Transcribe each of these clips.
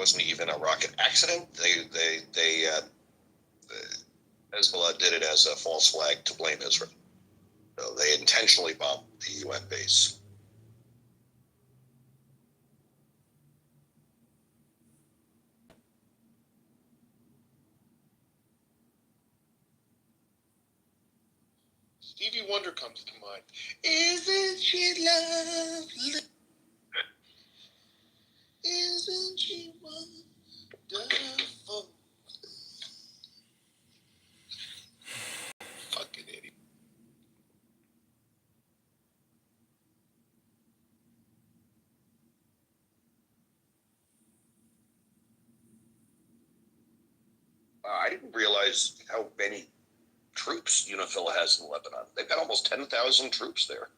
wasn't even a rocket accident. Hezbollah did it as a false flag to blame Israel. So they intentionally bombed the UN base. Stevie Wonder comes to mind. Isn't she lovely? Isn't she wonderful? Fucking idiot. I didn't realize how many troops UNIFIL has in Lebanon. They've got almost 10,000 troops there,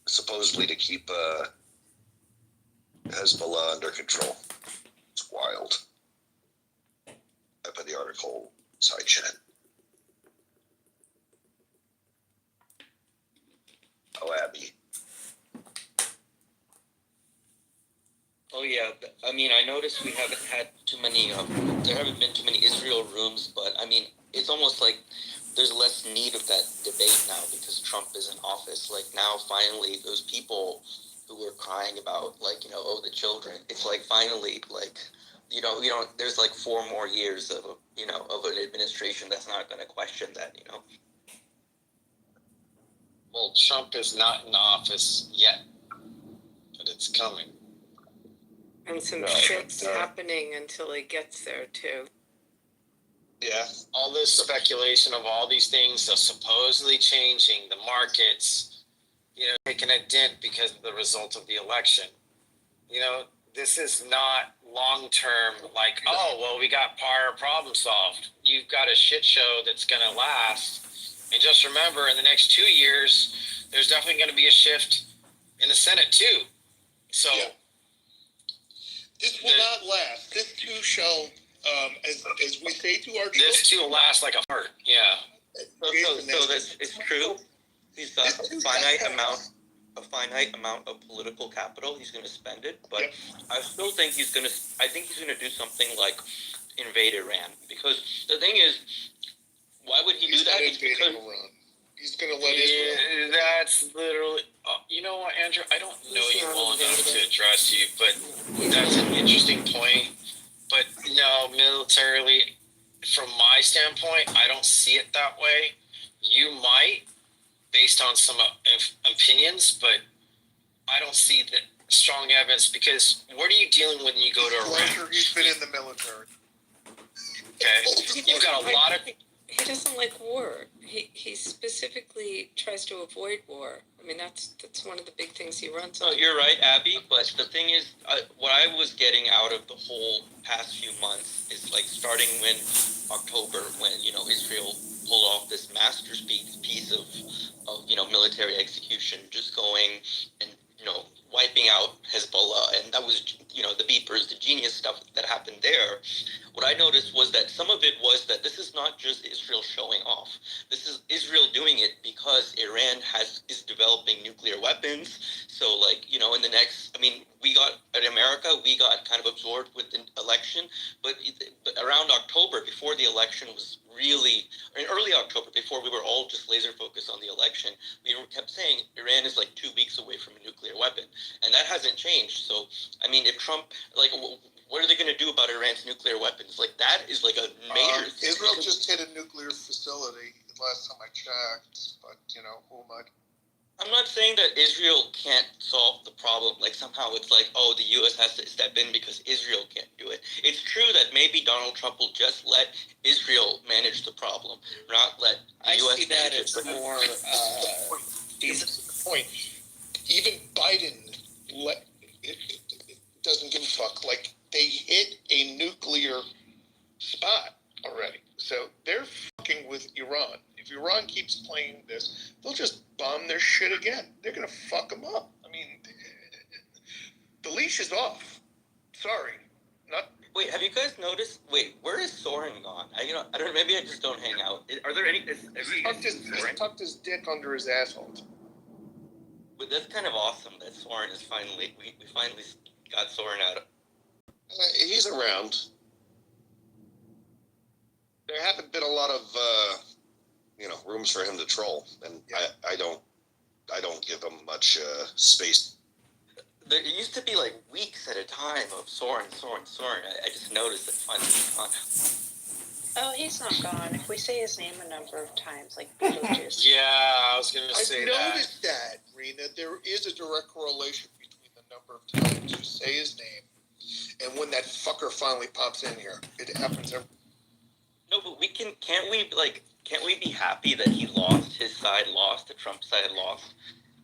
supposedly to keep Hezbollah under control. It's wild. I put the article side chat. Oh, Abby. Oh yeah, I mean, I noticed we haven't had too many. There haven't been too many Israel rooms, but I mean, it's almost like there's less need of that debate now because Trump is in office. Like now, finally, those people who were crying about, like, you know, oh, the children. It's like finally, like, you know, there's like 4 more years of of an administration that's not going to question that. Well, Trump is not in office yet, but it's coming. And some shit's happening until he gets there, too. Yeah, all this speculation of all these things supposedly changing the markets, taking a dent because of the result of the election. This is not long-term, like, oh, well, we got our problem solved. You've got a shit show that's going to last. And just remember, in the next 2 years, there's definitely going to be a shift in the Senate, too. So... Yeah. This will not last. This too shall, as we say to our children. This too will last like a heart. Yeah. So this is true. He's got a finite amount of political capital. He's going to spend it, but I still think he's going to do something like invade Iran, because the thing is, why would he do that? It's because Iran. He's going to let Israel. That's literally... you know what, Andrew? I don't know you well enough to address you, but that's an interesting point. But no, militarily, from my standpoint, I don't see it that way. You might, based on some opinions, but I don't see the strong evidence, because what are you dealing with when you go to Iran? He's been in the military. Okay. You've got a lot of... He doesn't like war. He specifically tries to avoid war. I mean, that's one of the big things he runs on. No, you're right, Abby, but the thing is, what I was getting out of the whole past few months is, like, starting when October, when, Israel pulled off this masterpiece of military execution, just going and, wiping out Hezbollah, and that was, the beepers, the genius stuff that happened there. What I noticed was that some of it was that this is not just Israel showing off. This is Israel doing it because Iran is developing nuclear weapons. So, like, in the next, in America, we got kind of absorbed with the election, but around October, before the election was really, or in early October, before we were all just laser focused on the election, we kept saying Iran is like 2 weeks away from a nuclear weapon, and that hasn't changed. So, if Trump, like, what are they going to do about Iran's nuclear weapons? Like, that is like a major... Israel just hit a nuclear facility last time I checked, but, who am I? I'm not saying that Israel can't solve the problem. Like, somehow it's like, oh, the U.S. has to step in because Israel can't do it. It's true that maybe Donald Trump will just let Israel manage the problem, not let the U.S. I see that as more... point. Even Biden doesn't give a fuck. Like, they hit a nuclear spot already. So they're fucking with Iran. If Iran keeps playing this, they'll just bomb their shit again. They're going to fuck them up. I mean, the leash is off. Sorry. Wait, have you guys noticed? Wait, where is Soren gone? I don't. Maybe I just don't hang out. Are there any? He's tucked his dick under his asshole. But that's kind of awesome that Soren is finally. We finally got Soren out. is around. There haven't been a lot of rooms for him to troll, and Yeah. I don't give him much space. There used to be like weeks at a time of Soren. I just noticed that finally he's gone. Oh, he's not gone. If we say his name a number of times, like Beetlejuice. Yeah, I was gonna I've say that. noticed that, Rena. There is a direct correlation between the number of times you say his name and when that fucker finally pops in here. It happens every. No, but can't we be happy that he lost, his side lost, the Trump side lost?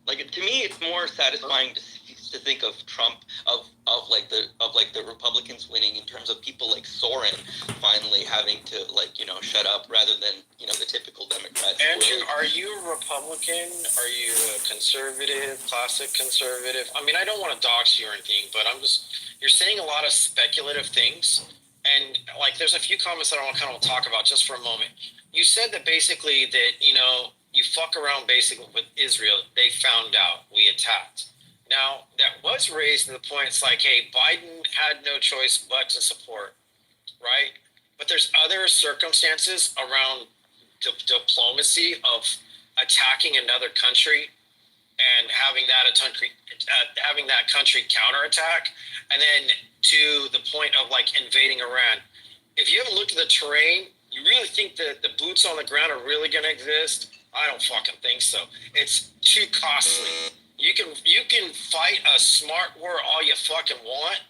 Like, to me, it's more satisfying to think of Trump, of the Republicans winning, in terms of people like Soren finally having to shut up, rather than the typical Democrats. Andrew, are you a Republican? Are you a conservative, classic conservative? I mean, I don't want to dox you or anything, but you're saying a lot of speculative things. And there's a few comments that I want to kind of talk about just for a moment. You said that basically that, you fuck around basically with Israel. They found out we attacked. Now, that was raised to the point, it's like, hey, Biden had no choice but to support, right? But there's other circumstances around diplomacy of attacking another country and having that country counterattack, and then to the point of invading Iran. If you haven't looked at the terrain, you really think that the boots on the ground are really going to exist? I don't fucking think so. It's too costly. You can fight a smart war all you fucking want.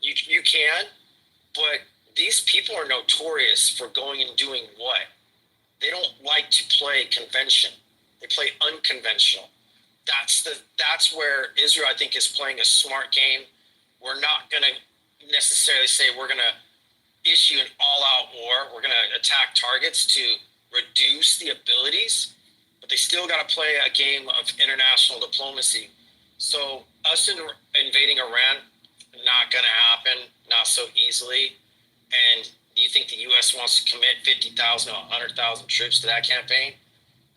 You can, but these people are notorious for going and doing what? They don't like to play convention. They play unconventional. That's where Israel, I think, is playing a smart game. We're not going to necessarily say we're going to issue an all-out war. We're going to attack targets to reduce the abilities, but they still got to play a game of international diplomacy. So us invading Iran, not going to happen, not so easily. And do you think the U.S. wants to commit 50,000 or 100,000 troops to that campaign?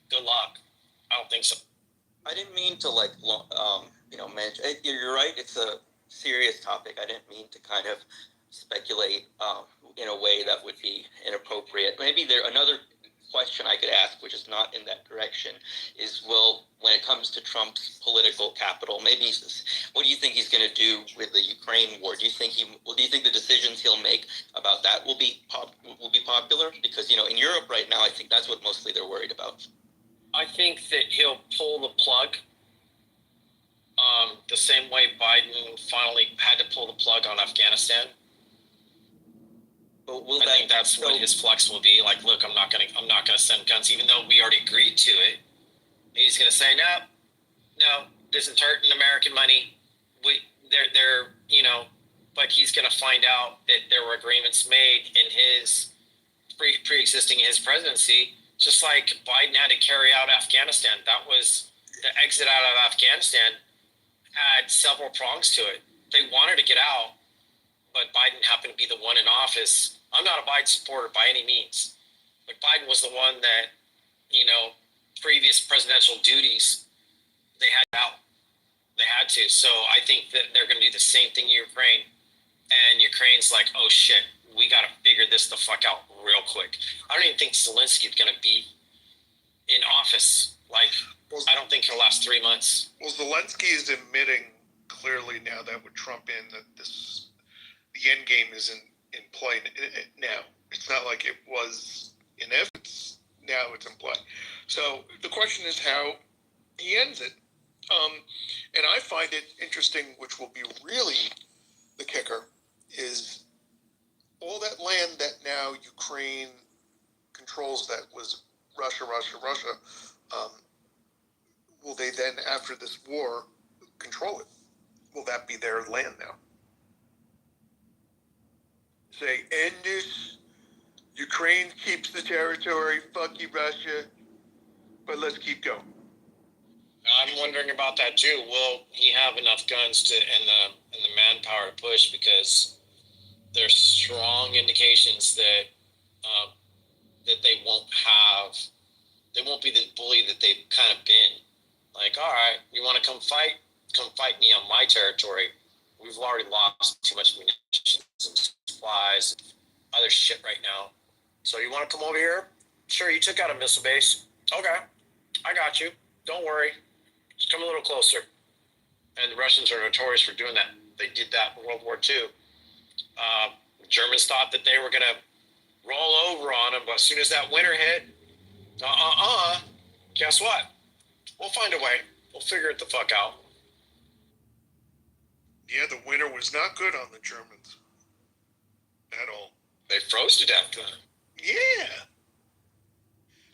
Good luck. I don't think so. I didn't mean to mention. You're right. It's a serious topic. I didn't mean to kind of speculate in a way that would be inappropriate. Maybe another question I could ask, which is not in that direction, is, well, when it comes to Trump's political capital, what do you think he's going to do with the Ukraine war? Do you think the decisions he'll make about that will be popular? Because in Europe right now, I think that's what mostly they're worried about. I think that he'll pull the plug the same way Biden finally had to pull the plug on Afghanistan. But I think that's what his flex will be. Like, look, I'm not gonna send guns, even though we already agreed to it. He's gonna say, no, this isn't hurting American money. But he's gonna find out that there were agreements made in his pre-existing his presidency. Just like Biden had to carry out Afghanistan. That was the exit out of Afghanistan had several prongs to it. They wanted to get out, but Biden happened to be the one in office. I'm not a Biden supporter by any means, but Biden was the one that, previous presidential duties, they had out. They had to. So I think that they're going to do the same thing in Ukraine. And Ukraine's like, oh shit, we got to figure this the fuck out real quick. I don't even think Zelensky's going to be in office. I don't think he'll last 3 months. Well, Zelensky is admitting clearly now that with Trump in that the end game is in play now. It's not like it was in evidence. Now it's in play. So the question is how he ends it. And I find it interesting, which will be really the kicker, is all that land that now Ukraine controls that was Russia. Will they then, after this war, control it? Will that be their land now? Say, end this, Ukraine keeps the territory, fuck you, Russia, but let's keep going. I'm wondering about that too. Will he have enough guns and the manpower to push? Because there's strong indications that that they won't be the bully that they've kind of been. Like, all right, you want to come fight? Come fight me on my territory. We've already lost too much munitions and supplies, other shit right now. So you want to come over here? Sure, you took out a missile base. Okay, I got you. Don't worry. Just come a little closer. And the Russians are notorious for doing that. They did that in World War II. The Germans thought that they were going to roll over on them, but as soon as that winter hit, guess what? We'll find a way. We'll figure it the fuck out. Yeah, the winter was not good on the Germans at all. They froze to death. Yeah.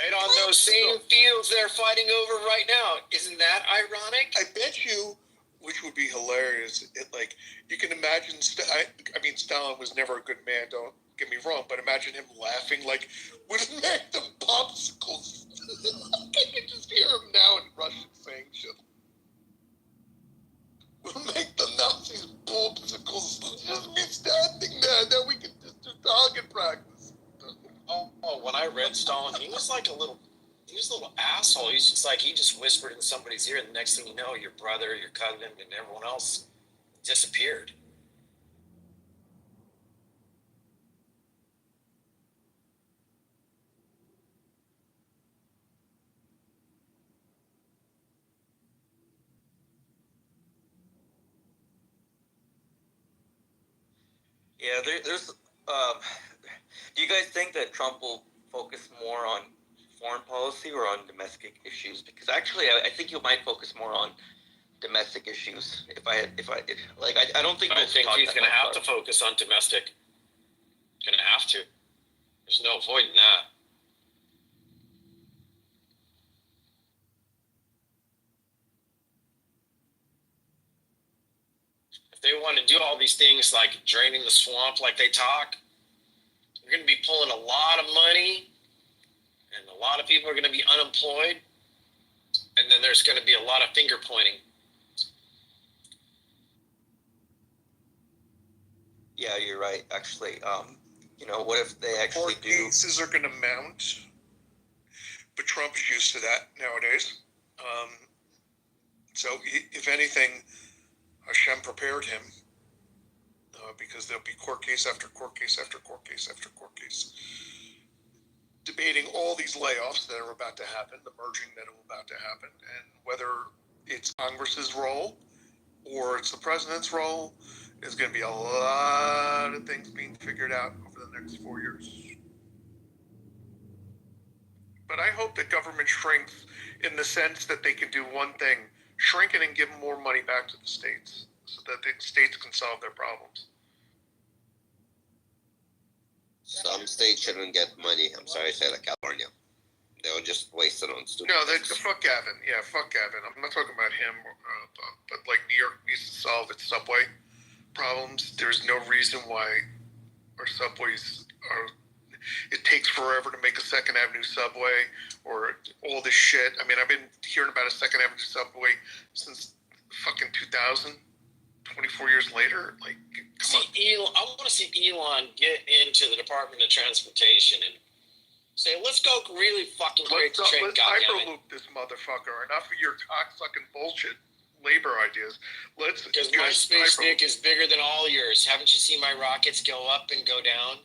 And on those same fields they're fighting over right now. Isn't that ironic? I bet you, which would be hilarious, you can imagine, I mean, Stalin was never a good man, don't get me wrong, but imagine him laughing, would it make them popsicles? I can just hear him now in Russian saying shit. We'll make the Nazis popsicles. Just me standing there, then we can just do target practice. Oh, when I read Stalin, he was a little asshole. He's just he just whispered in somebody's ear, and the next thing you know, your brother, your cousin, and everyone else disappeared. Yeah, there's. Do you guys think that Trump will focus more on foreign policy or on domestic issues? Because actually, I think he might focus more on domestic issues. I don't think. I think he's going to have to focus on domestic. Going to have to. There's no avoiding that. If they want to do all these things like draining the swamp like they talk, we're going to be pulling a lot of money, and a lot of people are going to be unemployed, and then there's going to be a lot of finger pointing. Yeah, you're right. Actually, what if they actually Court do? cases are going to mount, but Trump is used to that nowadays. So, if anything, Hashem prepared him because there'll be court case after court case after court case after court case, debating all these layoffs that are about to happen, the merging that are about to happen, and whether it's Congress's role or it's the president's role. There's going to be a lot of things being figured out over the next 4 years. But I hope that government shrinks in the sense that they can do one thing, shrink it and give more money back to the states so that the states can solve their problems. Some states shouldn't get money. I'm sorry to say, like California. They'll just waste it on stupid No, things. fuck Gavin. Yeah, fuck Gavin. I'm not talking about him, but New York needs to solve its subway problems. There's no reason why our subways are. It takes forever to make a Second Avenue subway or all this shit. I mean, I've been hearing about a Second Avenue subway since fucking 2000. 24 years later, come on. Elon, I want to see Elon get into the Department of Transportation and say, let's go really fucking create the train, Let's goddammit. hyperloop this motherfucker. Enough of your cocksucking bullshit labor ideas. Because my space dick is bigger than all yours. Haven't you seen my rockets go up and go down?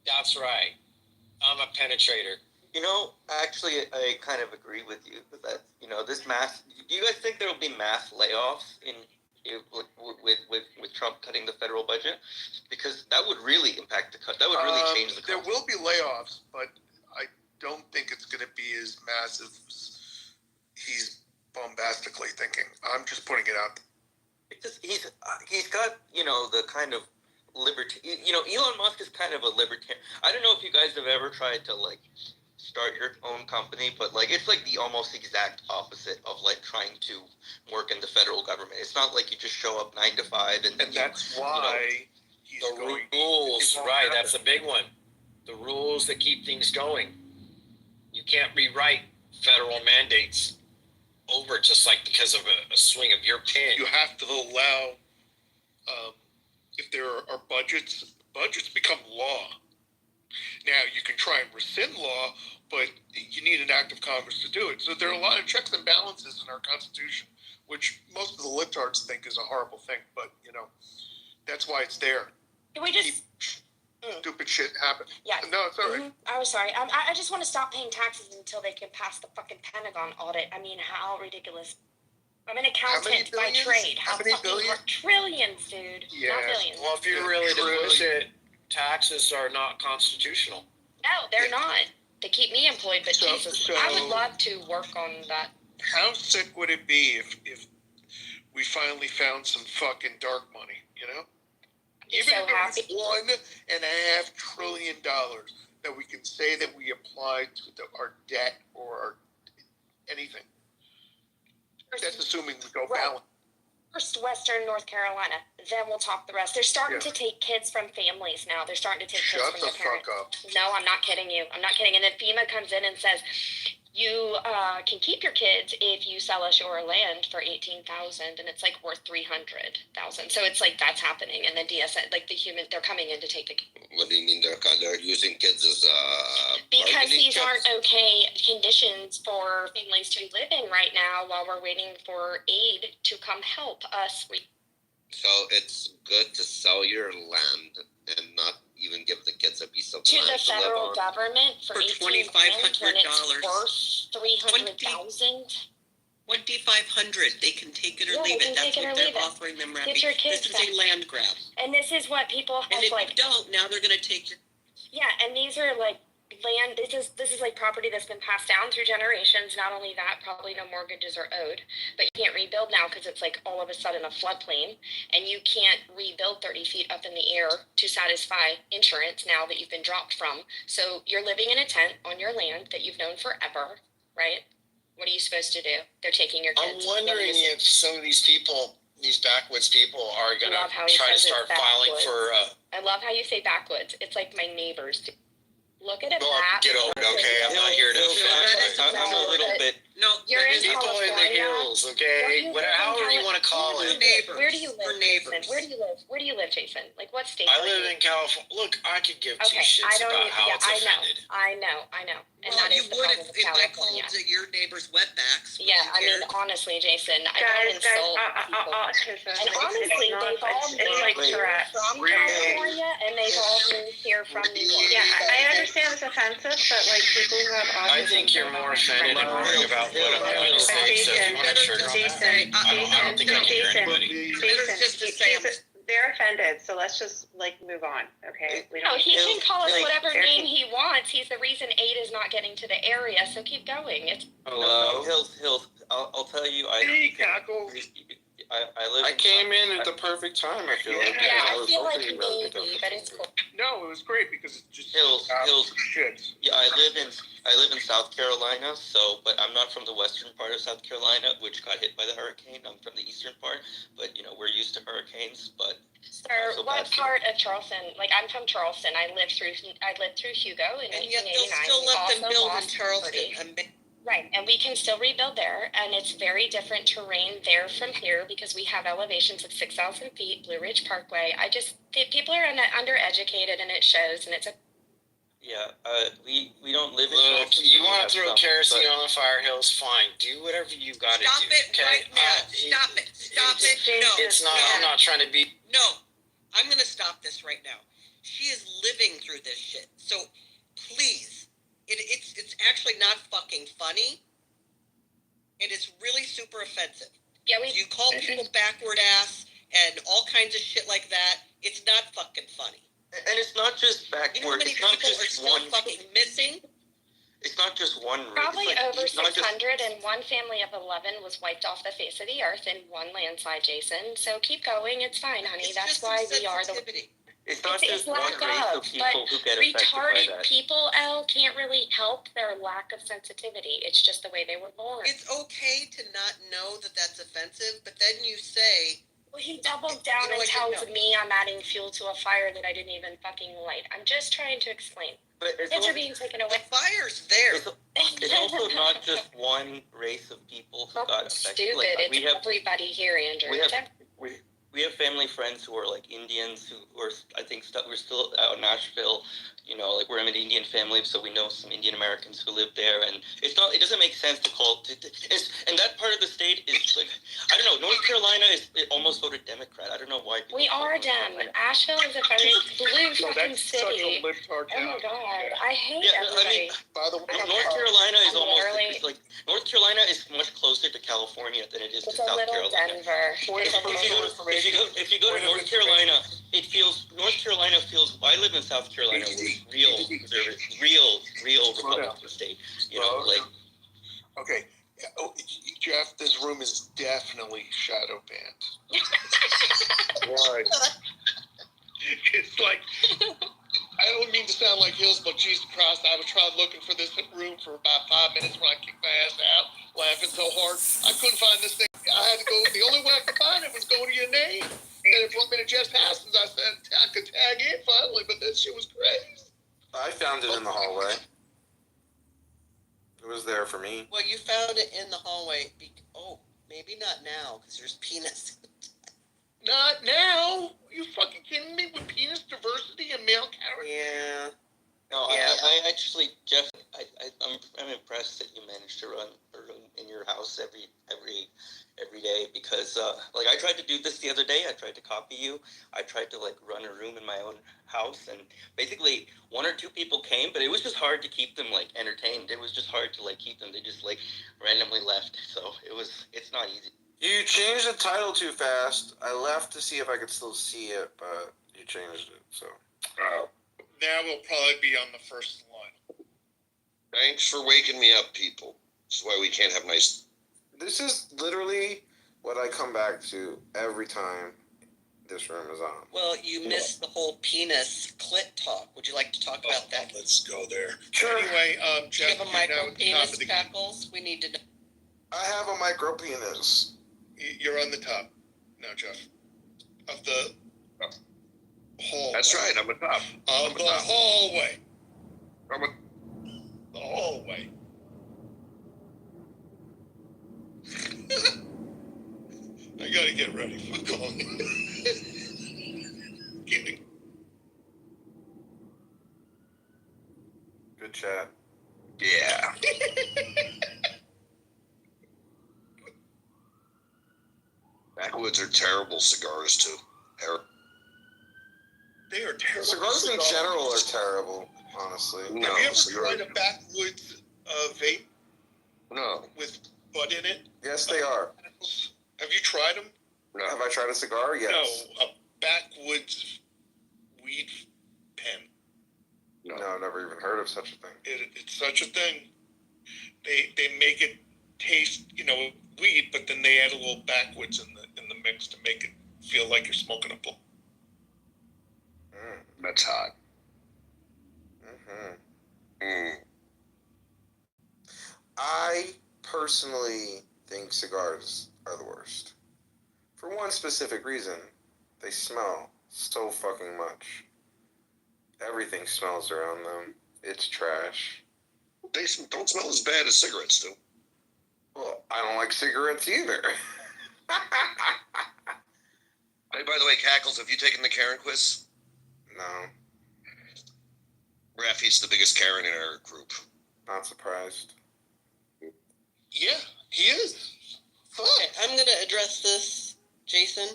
That's right. I'm a penetrator. Actually, I kind of agree with you with that. This mass. Do you guys think there will be mass layoffs with Trump cutting the federal budget? Because that would really impact the cut. That would really change the. There will be layoffs, but I don't think it's going to be as massive as he's bombastically thinking. I'm just putting it out. He's got the kind of liberty. Elon Musk is kind of a libertarian. I don't know if you guys have ever tried to start your own company, but it's the almost exact opposite of trying to work in the federal government. It's not like you just show up 9 to 5 And that's why he's The going. rules, right? That's a big one. The rules that keep things going. You can't rewrite federal mandates over just because of a swing of your pen. You have to allow. If there are budgets become law. Now, you can try and rescind law, but you need an act of Congress to do it. So there are a lot of checks and balances in our Constitution, which most of the libtards think is a horrible thing, but, that's why it's there. Can we just stupid shit happen. Yes. No, it's all right. I was sorry. I just want to stop paying taxes until they can pass the fucking Pentagon audit. I mean, how ridiculous. I'm an accountant by billions? trade. How How many fucking billion? trillions, dude. Not Yes. billions. Well, if you're really to push it, taxes are not constitutional. No, they're not. They keep me employed, but So- Jesus, so- I would love to work on that. How sick would it be if we finally found some fucking dark money, you know? Be Even so if it's happy. $1.5 trillion that we can say that we applied to our debt or our anything. That's assuming we go Right. balance. First, Western North Carolina. Then we'll talk the rest. They're starting Yeah. to take kids from families now. They're starting to take kids Shut from the their parents. fuck up. No, I'm not kidding you. I'm not kidding. And then FEMA comes in and says, you can keep your kids if you sell us your land for $18,000, and it's like worth $300,000. So it's like that's happening. And then DSN, like they're coming in to take the What do you mean they're using kids as because bargaining these chips? aren't okay conditions for families to live in right now while we're waiting for aid to come help us. So it's good to sell your land and not even give the kids a piece of To land the to live federal on. government for For $1,800 when $2,500. it's worth $300,000. 2,500. They can take it or Yeah, leave they it. can That's take it what or they're leave it. offering them, Rabbi. Get your kids This is a land grab. And this is what people And have if like. you don't, now they're going to take your. Yeah, and these are like land. This is like property that's been passed down through generations. Not only that, probably no mortgages are owed, but you can't rebuild now because it's like all of a sudden a floodplain, and you can't rebuild 30 feet up in the air to satisfy insurance now that you've been dropped from. So you're living in a tent on your land that you've known forever, right? What are you supposed to do? They're taking your I'm kids. wondering if some of these people, these backwoods people, are gonna love how he try to says start it's filing backwoods. for. I love how you say backwoods. It's like my neighbors. Look at a Well, map. get over it, okay? I'm not here to. I'm a little bit. No, You're that in is- People in the California? hills, Where do okay? you Whatever, live in however you want to call For it. neighbors. Where do you live, For neighbors. Jason? Where do you live? Where do you live, Jason? Like what state? I are live you? in California. Look, I could give two Okay, I shits don't about even. how Yeah, it's I know. offended. I know. And Well, that you is the would problem if with I California. called your neighbors wetbacks. Would Yeah, you I mean, care? honestly, Jason, I Guys, don't insult people. And honestly, they've all moved it's like here Tourette's. from California, and they've all moved here from New York. Yeah, I understand it's offensive, but like people who have autism. I think you're more offended and worried about what I'm going to say, so if you want to trigger on that, Jason, I don't think I can hear anybody. Jason, they're offended, so let's just like move on, okay? We No, don't he can call us like, whatever they're- name he wants. He's the reason aid is not getting to the area, so keep going. It's No, Hills. I'll tell you. Hey, Cackle. I live. I came in at the perfect time, I feel like. yeah, I was feel like hoping you were gonna maybe, pick but up it's cool. No, it was great because it just Hills. shit. Yeah, I live in South Carolina. So, but I'm not from the western part of South Carolina, which got hit by the hurricane. I'm from the eastern part, but we're used to hurricanes. But Sir, So what that's- part of Charleston? Like, I'm from Charleston. I lived through Hugo in And yet 1889. they'll still let them Also build in lost Charleston. property. Right, and we can still rebuild there, and it's very different terrain there from here because we have elevations of 6,000 feet, Blue Ridge Parkway. People are undereducated, and it shows, and it's a yeah, we don't live in. Look, Charleston, you so we want have to throw some, kerosene but- on the fire hills, fine. Do whatever you got to do. Stop it okay? right now. Stop it. Stop it. No. It's not. I'm not trying to be. No. I'm going to stop this right now. She is living through this shit. So please, it's actually not fucking funny. And it's really super offensive. yeah. You call people backward ass and all kinds of shit like that. It's not fucking funny. And it's not just You know how backward. many It's not people are just still one. fucking missing? It's not just one. route. Probably It's like, over it's not just- 600, and one family of 11 was wiped off the face of the earth in one landslide, Jason. So keep going. It's fine, honey. It's That's just why some we are the sensitivity. It's not It's just one lack race of, of people who get affected by retarded that. people, Elle, can't really help their lack of sensitivity. It's just the way they were born. It's okay to not know that that's offensive, but then you say, Well, he doubled down You know and what, tells no. me I'm adding fuel to a fire that I didn't even fucking light. I'm just trying to explain. But it's, Kids are also, being taken the away. fire's there. it's also not just one race of people who got affected. Stupid. Like, It's everybody here, Andrew. we have we have family friends who are like Indians who are, I think, we're still out in Nashville. You know, like we're an Indian family, so we know some Indian Americans who live there, and it doesn't make sense to call and that part of the state is like, I don't know, North Carolina it almost voted Democrat. I don't know why. We are Dem. Asheville is a very blue No, fucking that's such a city. libtard Oh town. my god, I hate Yeah, everybody. By the way, North Carolina is I'm almost literally- it's like North Carolina is much closer to California than it is It's to a South little Carolina. Denver. Point It's a of little- If you go to North Carolina, North Carolina feels. I live in South Carolina, where it's real Republican state. You know, like okay. Oh, Jeff, this room is definitely shadow banned. Why? It's like, I don't mean to sound like Hills, but Jesus Christ, I was trying looking for this room for about 5 minutes when I kicked my ass out, laughing so hard. I couldn't find this thing. I had to go, the only way I could find it was go to your name. And it brought me to Jeff Haskins. I said, I could tag in finally, but that shit was crazy. I found it in the hallway. It was there for me. Well, you found it in the hallway. Maybe not now, because there's penis. Not now. You fucking kidding me with penis diversity and male character? Yeah. no, Yeah. I actually, Jeff, I'm impressed that you managed to run a room in your house every day because like I tried to do this the other day. I tried to copy you. I tried to like run a room in my own house, and basically 1 or 2 people came, but it was just hard to keep them like entertained. It was just hard to like keep them. They just like randomly left. So it's not easy. You changed the title too fast. I left to see if I could still see it, but you changed it, so. Now we'll probably be on the first line. Thanks for waking me up, people. This is why we can't have nice. This is literally what I come back to every time this room is on. Well, you missed the whole penis clit talk. Would you like to talk about that? Let's go there. Sure. Anyway, Do you Jeff, have a you're now micro at the top penis of the. speckles? We need to know. I have a micro penis. You're on the top now, Jeff. Of the hallway. That's right. I'm a top. Of the hallway. I'm a. The hallway. I gotta get ready for calling. Kidding. Good chat. Yeah. Backwoods are terrible cigars too. They are terrible. Cigars in general are terrible, honestly. No, Have you ever cigar- tried a backwoods vape No, with bud in it? Yes, they are. Have you tried them? no. Have I tried a cigar? Yes. No, a backwoods weed pen. No. No, I've never even heard of such a thing. It's such a thing. They make it taste, weed, but then they add a little backwoods in the mix to make it feel like you're smoking a blunt. That's hot. Mm-hmm. Mm. I personally think cigars are the worst. For one specific reason, they smell so fucking much. Everything smells around them. It's trash. They don't smell as bad as cigarettes do. Well, I don't like cigarettes either. Hey, by the way, Cackles, have you taken the Karen quiz? No, Rafi's the biggest Karen in our group. not surprised. Yeah, he is. Okay, I'm going to address this, Jason.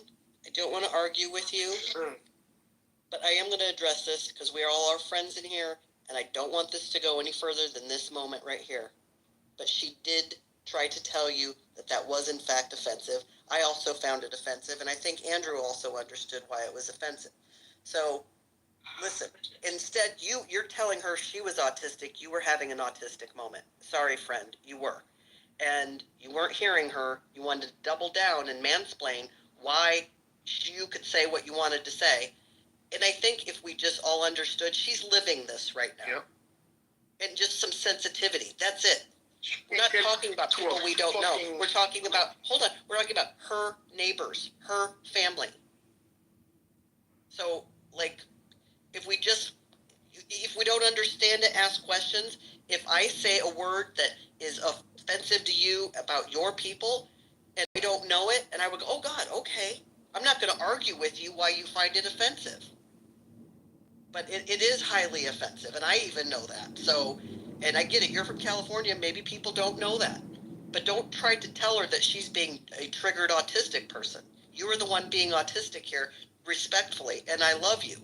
I don't want to argue with you, Sure. but I am going to address this because we are all our friends in here, and I don't want this to go any further than this moment right here. But she did try to tell you that that was in fact offensive. I also found it offensive, and I think Andrew also understood why it was offensive. So, listen, instead you're telling her she was autistic, you were having an autistic moment. Sorry, friend, you were. And you weren't hearing her. You wanted to double down and mansplain why you could say what you wanted to say. And I think if we just all understood, she's living this right now. Yep. And just some sensitivity. That's it. We're not Get talking about to a people we don't know. fucking- We're talking about, hold on, we're talking about her neighbors, her family. So, like, if we don't understand it, ask questions. If I say a word that is offensive to you about your people, and I don't know it, and I would go, oh God, okay, I'm not going to argue with you why you find it offensive. But it is highly offensive, and I even know that. So, and I get it, you're from California, maybe people don't know that. But don't try to tell her that she's being a triggered autistic person. You are the one being autistic here, respectfully, and I love you.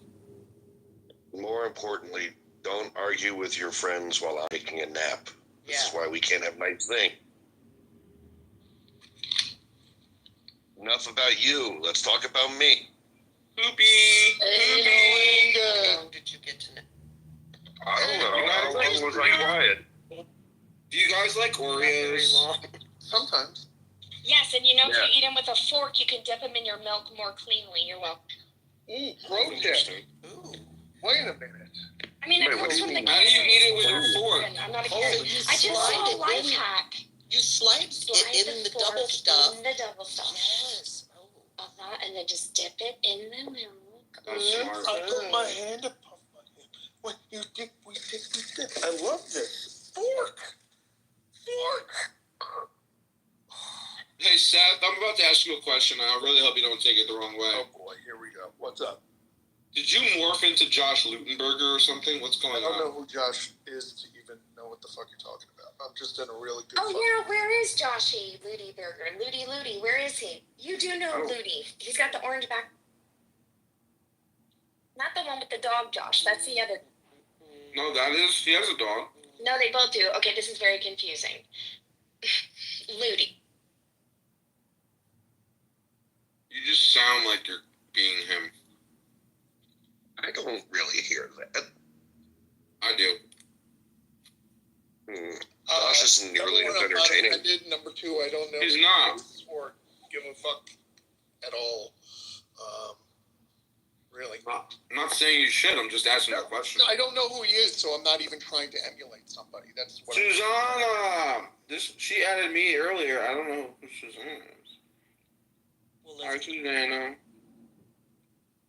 More importantly, don't argue with your friends while I'm taking a nap. This is why we can't have nice things. Enough about you. Let's talk about me. Poopy. How did you get to know? I don't know. How long was I quiet? Do you guys like Very Oreos? long. Sometimes. Yes, and you know if Yeah. you eat them with a fork, you can dip them in your milk more cleanly. You're welcome. Ooh, pro tip. Ooh. Wait a minute. I mean, it Wait, what comes do you from the mean? How do you eat it with a kitchen. fork? I'm not a Oh, kid. you I just slide saw a it life in. hack. You slide Slide it in the fork double stuff. In the double stuff. Yes. Oh. And then just dip it in the milk. That's smart. I put my hand above my hip. When you dip, we dip, we dip. I love this. Fork. Hey, Seth, I'm about to ask you a question. I really hope you don't take it the wrong way. Oh boy, here we go. What's up? Did you morph into Josh Lutenberger or something? What's going I don't on? know who Josh is to even know what the fuck you're talking about. I'm just in a really good. Oh yeah, where is Joshy Ludi Burger? Ludi, where is he? You do know Oh. Ludi. He's got the orange back. Not the one with the dog, Josh. That's the other. No, he has a dog. No, they both do. Okay, this is very confusing. Ludi. You just sound like you're being him. I don't really hear that. I do. Josh isn't nearly as entertaining. I did number two. I don't know. He's not. Or give a fuck at all. Really. I'm not saying you should. I'm just asking a question. I don't know who he is, so I'm not even trying to emulate somebody. That's what. Susanna! She added me earlier. I don't know who Susanna is. Well, Hi, let's Susanna.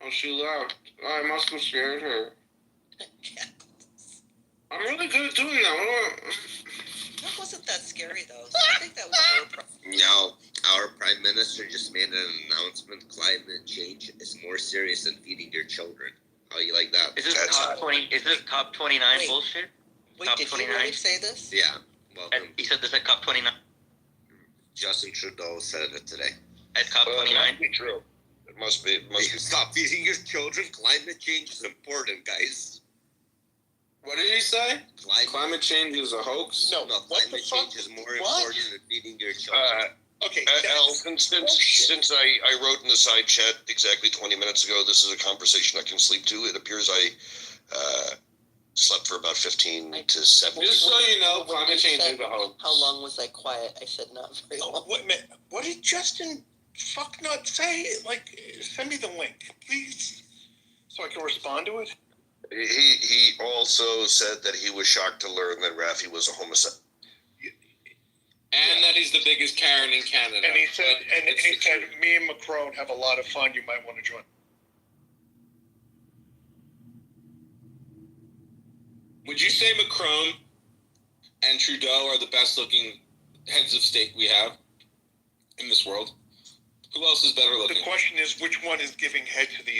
Oh, she left. I must have scared her. I'm really good at doing that. That wasn't that scary, though. I think that was her problem. Now, our Prime Minister just made an announcement. Climate change is more serious than feeding your children. How you like that? Is this That's COP 20? Is this COP 29 Wait. bullshit? Wait, Top did he 29? really say this? Yeah. And Welcome. he said this at COP 29. Justin Trudeau said it today. At COP Well, it 29. must be true. It must be. It must be. Stop feeding your children. Climate change is important, guys. What did he say? Climate change is a hoax? No, what the climate fuck? change is more What? important than feeding your children. Okay. Elton, since I wrote in the side chat exactly 20 minutes ago, this is a conversation I can sleep to. It appears I slept for about 15 to 17. Just so you know, When climate you change said, is a hoax. How long was I quiet? I said not very long. Wait a minute. What did Justin fucknut say? Like, send me the link, please, so I can respond to it. He also said that he was shocked to learn that Raffi was a homosexual. And that he's the biggest Karen in Canada. And he said, But and it's he the said, truth. me and Macron have a lot of fun. You might want to join. Would you say Macron and Trudeau are the best looking heads of state we have in this world? Who else is better looking? The question is, which one is giving head to the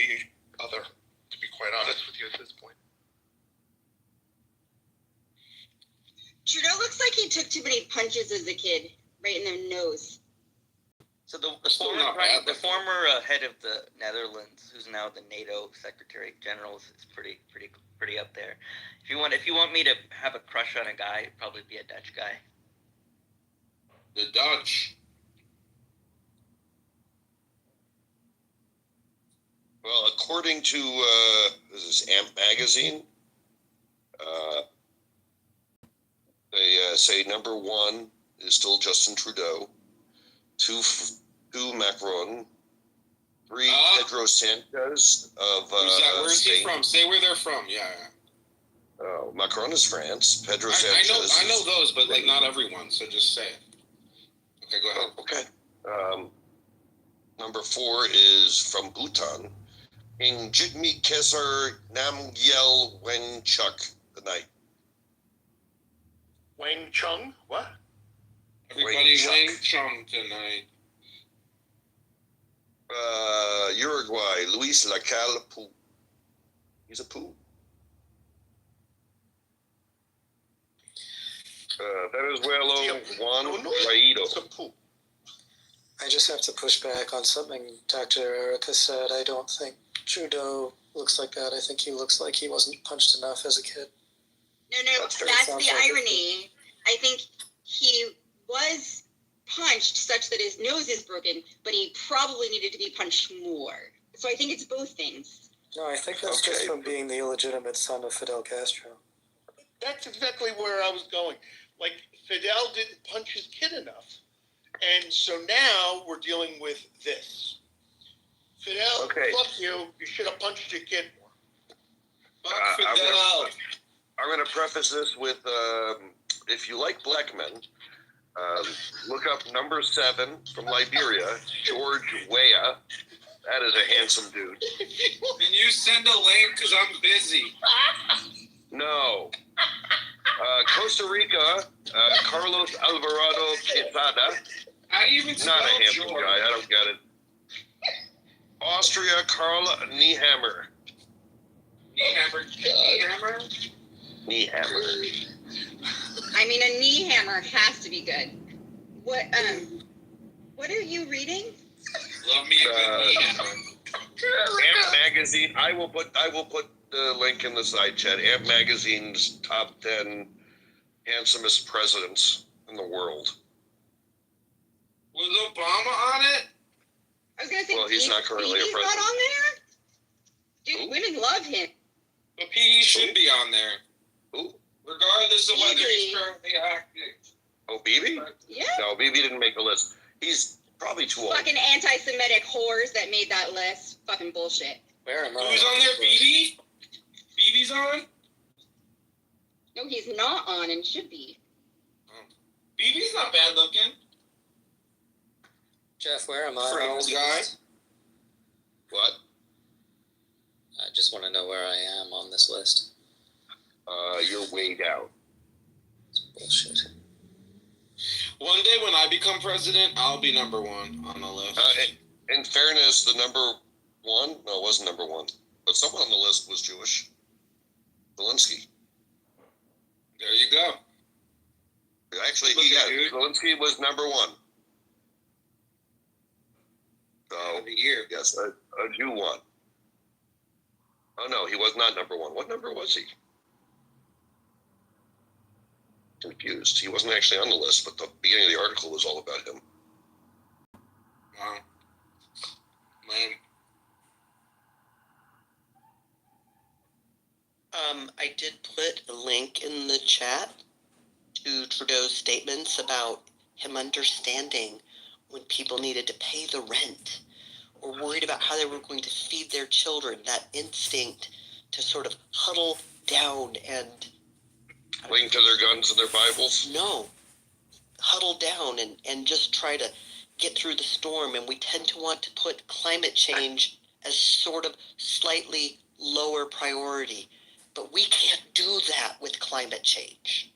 other? To be quite honest with you, at this point. Trudeau looks like he took too many punches as a kid, right in the nose. So the Still former, not bad, the but- former head of the Netherlands, who's now the NATO Secretary General, is pretty up there. If you want me to have a crush on a guy, it'd probably be a Dutch guy. The Dutch. Well, according to this is AMP magazine, they say number one is still Justin Trudeau, two Macron, three Pedro Sanchez of Who's that? Where is he Spain. from? Say where they're from. Yeah. Oh, Macron is France. Pedro I Sanchez. know those, but like not everyone. So just say it. Okay, go ahead. Okay. Number four is from Bhutan. King Jigme Khesar Namgyel Wangchuk the Ninth. Wang Chung? What? Everybody Wang Wang Chung tonight. Uruguay, Luis Lacalle Pou. He's a Pou. Venezuela, Juan Guaido. I just have to push back on something Dr. Erica said. I don't think Trudeau looks like that. I think he looks like he wasn't punched enough as a kid. No, that's the irony. I think he was punched such that his nose is broken, but he probably needed to be punched more. So I think it's both things. No, I think that's just from being the illegitimate son of Fidel Castro. That's exactly where I was going. Like, Fidel didn't punch his kid enough. And so now we're dealing with this. Fidel, fuck you. You should have punched your kid more. Fuck Fidel. I'm going to preface this with, if you like black men, look up number 7 from Liberia, George Weah. That is a handsome dude. Can you send a link? Because I'm busy. No. Costa Rica, Carlos Alvarado Quezada. How do you even spell Not a handsome George? guy. I don't get it. Austria, Karl Niehammer. Niehammer. I mean, a knee hammer has to be good. What are you reading? Love me a good knee hammer. Amp Magazine. I will put the link in the side chat. Amp Magazine's top 10 handsomest presidents in the world. Was Obama on it? I was gonna say, well, he's not currently a he's president. not on there. Dude, women love him. But he should be on there. Who? Regardless of whether he's Bibi. currently acting. Oh, Bibi? Yeah. No, Bibi didn't make the list. He's probably too old. Fucking anti-Semitic whores that made that list. Fucking bullshit. Where am I? Who's on there? Bibi? Bibi's on? No, he's not on and should be. Bibi's not bad looking. Jeff, where am I? For an old guy. What? I just want to know where I am on this list. You're way down. It's bullshit. One day when I become president, I'll be number 1 on the list. In fairness, the number 1, no, it wasn't number 1, but someone on the list was Jewish. Zelensky. There you go. Actually, Zelensky was number 1. So, yes, a Jew won. Oh, no, he was not number 1. What number was he? Confused. He wasn't actually on the list, but the beginning of the article was all about him. Wow. Man. I did put a link in the chat to Trudeau's statements about him understanding when people needed to pay the rent or worried about how they were going to feed their children, that instinct to sort of huddle down and Cling to their guns and their Bibles? No. Huddle down and just try to get through the storm. And we tend to want to put climate change as sort of slightly lower priority. But we can't do that with climate change.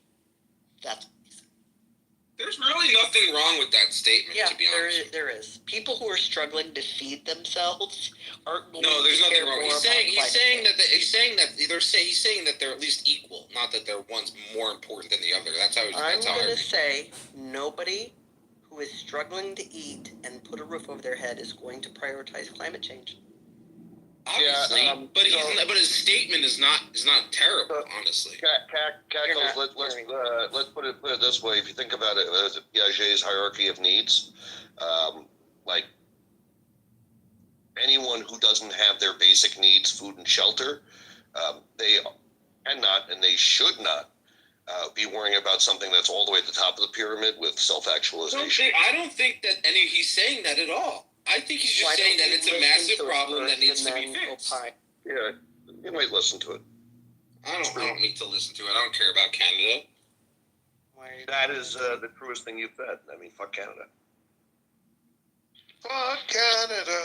There's really nothing wrong with that statement, Yeah, to be honest. there is. People who are struggling to feed themselves aren't going No, there's to nothing care wrong. more He's about saying climate that they're at least equal, not that they're one's more important than the other. That's how I'm I going to read. say nobody who is struggling to eat and put a roof over their head is going to prioritize climate change. Obviously, but his statement is not terrible, honestly. Cackles, let's put it this way. If you think about it as Piaget's hierarchy of needs, like anyone who doesn't have their basic needs, food and shelter, they cannot and they should not be worrying about something that's all the way at the top of the pyramid with self-actualization. I don't think that he's saying that at all. I think he's just saying that it's a massive problem that needs to be fixed. Yeah, you might listen to it. I don't need to listen to it. I don't care about Canada. That is the truest thing you've said. I mean, fuck Canada. Fuck Canada.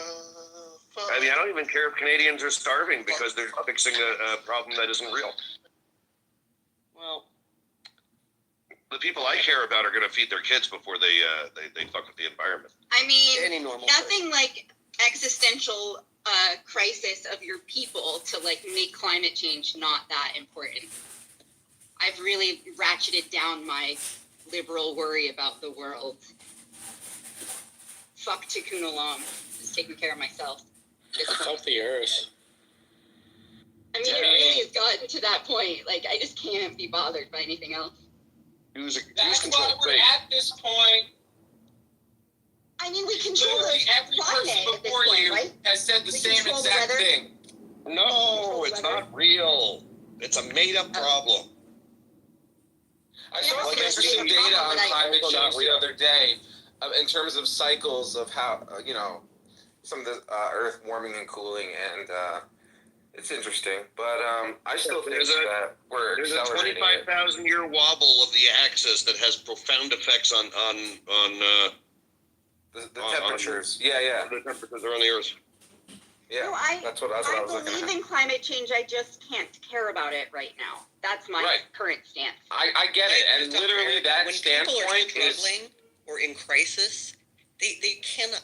I mean, I don't even care if Canadians are starving because they're fixing a problem that isn't real. Well, the people I care about are going to feed their kids before they fuck with the environment. I mean, nothing like existential crisis of your people to like make climate change not that important. I've really ratcheted down my liberal worry about the world. Fuck Tikkun Olam. Just taking care of myself. Fuck the earth. I mean, it really has gotten to that point. Like, I just can't be bothered by anything else. That's why we're at this point. I mean, we control Literally every person before you right? has said the same exact thing. No, it's not real. It's a made-up problem. I saw some Like, interesting it's a data on problem, climate but change not the real. other day, in terms of cycles of how some of the Earth warming and cooling, and it's interesting. But I still think that we're There's a accelerating it. 25,000 year wobble of the axis that has profound effects on The temperatures. Yeah. The temperatures around the Earth. Yeah, No, I that's what I was looking believe at. in climate change. I just can't care about it right now. That's my current stance. I get it, and literally that When people are standpoint is. struggling or in crisis, they cannot,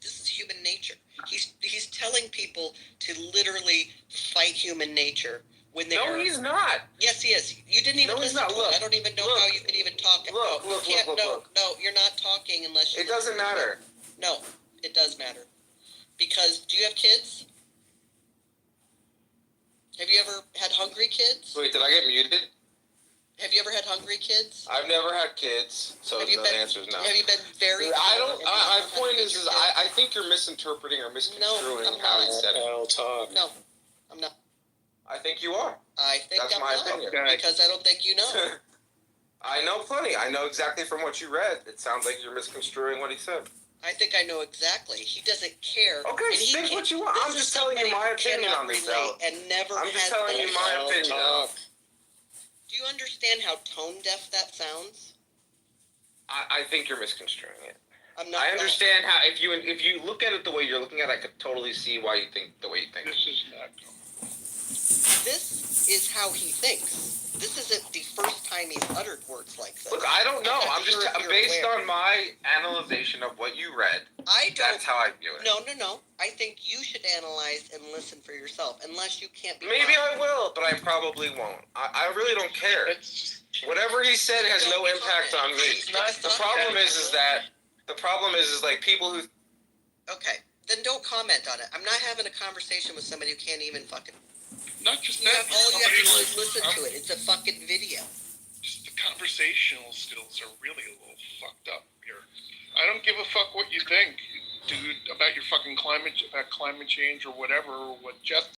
this is human nature. He's telling people to literally fight human nature when they No, are. he's not. Yes, he is. You didn't even No, he's listen not. to Look, it. I don't even know how you could even talk. Look, You look, can't, look, no, look. no, you're not talking unless you. It doesn't matter. No, it does matter. Because, do you have kids? Have you ever had hungry kids? Wait, did I get muted? Have you ever had hungry kids? I've never had kids, so Have the you been- answer is no. Have you been very? I don't. ill and My you point haven't is, had I think you're misinterpreting or misconstruing I'm how he not. said it. I'll talk. No, I'm not. I think you are. I think That's I'm my not opinion. because I don't think you know. I know plenty. I know exactly from what you read. It sounds like you're misconstruing what he said. I think I know exactly. He doesn't care. Okay, and he think can't- what you want. this I'm is just telling you somebody my who opinion cannot on this, relate Al. And never I'm just has telling you been. my opinion. Al. Do you understand how tone deaf that sounds? I think you're misconstruing it. I'm not. I understand how if you look at it the way you're looking at it, I could totally see why you think the way you think. This is not. This is how he thinks. This isn't the first time he's uttered words like this. Look, I don't know. I'm just sure if you're based aware. on my analyzation of what you read. I don't. That's how I view it. No. I think you should analyze and listen for yourself, unless you can't be. Maybe I will, but I probably won't. I really don't care. Whatever he said has no impact on me. The problem is that like people who. Okay, then don't comment on it. I'm not having a conversation with somebody who can't even fucking. Not just You that. have, all you have to do somebody is listen to it. It's a fucking video. Just the conversational skills are really a little fucked up here. I don't give a fuck what you think, dude, about your fucking climate change or whatever, or what Jeff.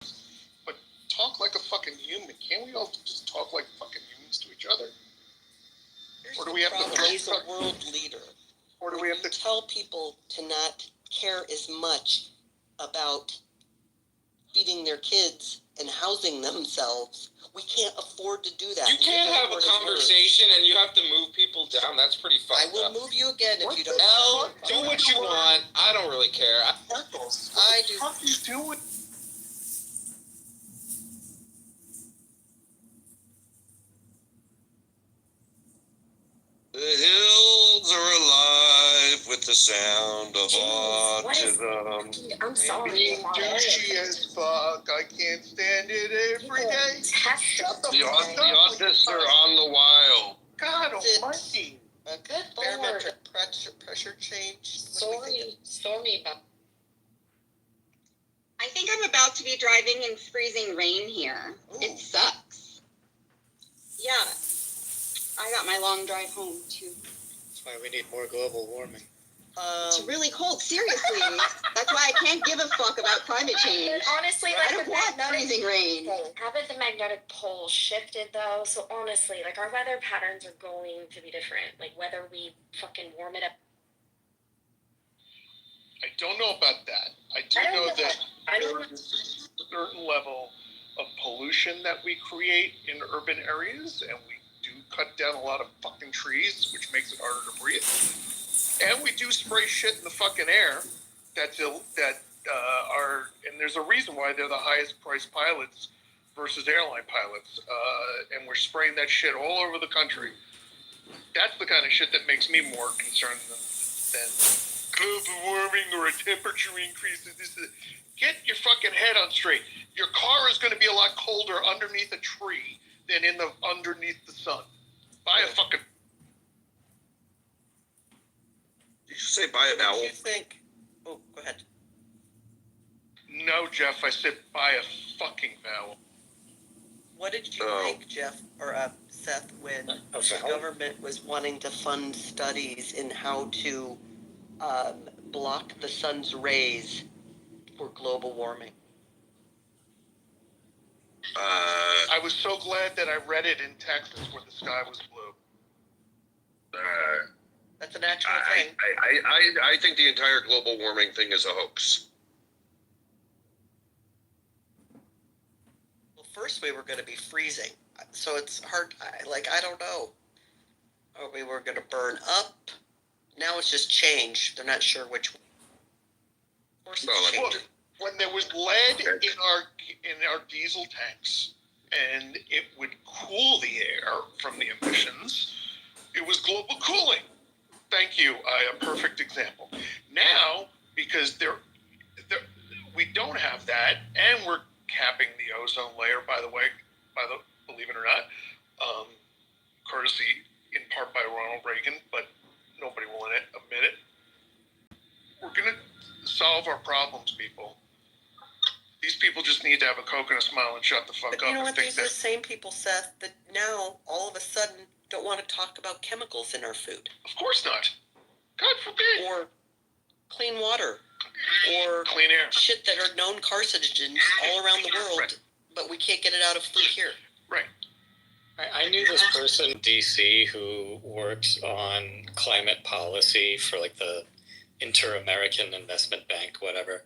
But talk like a fucking human. Can't we all just talk like fucking humans to each other? Here's Or do the we have to problem. throw He's a world leader. Or do we have to tell people to not care as much about feeding their kids and housing themselves? We can't afford to do that. You can't have a conversation and you have to move people down. That's pretty fucked I will up. move you again if you don't. L, do what you want. I don't really care. I do. What are you doing? The hills are alive with the sound of autism. I'm sorry. Being douchey as fuck. I can't stand it every day. Shut The autists are on the wild. God almighty. A good barometric pressure change. Sorry about. I think I'm about to be driving in freezing rain here. It sucks. Yeah. I got my long drive home too. That's why we need more global warming. It's really cold, seriously. That's why I can't give a fuck about climate change. Honestly, I like don't want freezing rain. Haven't the magnetic pole shifted though? So honestly, like our weather patterns are going to be different. Like whether we fucking warm it up. I don't know about that. I do know that there is a certain level of pollution that we create in urban areres, and we do cut down a lot of fucking trees, which makes it harder to breathe. And we do spray shit in the fucking air and there's a reason why they're the highest priced pilots versus airline pilots. And we're spraying that shit all over the country. That's the kind of shit that makes me more concerned than global warming or a temperature increase. Get your fucking head on straight. Your car is going to be a lot colder underneath a tree than underneath the sun. Buy a fucking. Did you say buy a vowel? What do you think? Oh, go ahead. No, Jeff. I said buy a fucking vowel. What did you think, Jeff or Seth, when the government was wanting to fund studies in how to block the sun's rays for global warming? I was so glad that I read it in Texas where the sky was blue. That's an actual thing. I think the entire global warming thing is a hoax. Well, first we were going to be freezing, so it's hard. I don't know. Or we were going to burn up. Now it's just changed. They're not sure which one. Of course it's changing. When there was lead in our diesel tanks, and it would cool the air from the emissions, it was global cooling. Thank you. A perfect example. Now, because we don't have that, and we're capping the ozone layer, believe it or not, courtesy in part by Ronald Reagan, but nobody will admit it. We're going to solve our problems, people. These people just need to have a Coke and a smile and shut the fuck up. You know what? These are the same people, Seth, that now all of a sudden don't want to talk about chemicals in our food. Of course not. God forbid. Or clean water. Or clean air. Shit that are known carcinogens all around the world, right. But we can't get it out of food here. Right. I knew this person in DC who works on climate policy for like the Inter-American Investment Bank, whatever.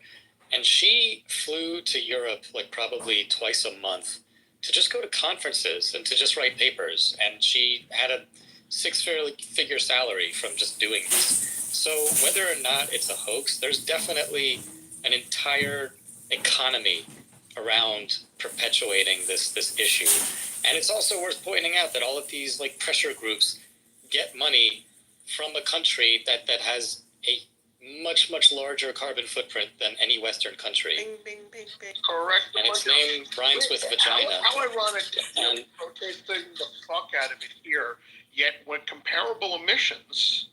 And she flew to Europe like probably twice a month to just go to conferences and to just write papers. And she had a six-figure salary from just doing this. So whether or not it's a hoax, there's definitely an entire economy around perpetuating this issue. And it's also worth pointing out that all of these like pressure groups get money from a country that has a much larger carbon footprint than any Western country. Bing, bing, bing, bing. Correct. And its name rhymes with vagina. How ironic that you're protesting the fuck out of it here, yet when comparable emissions,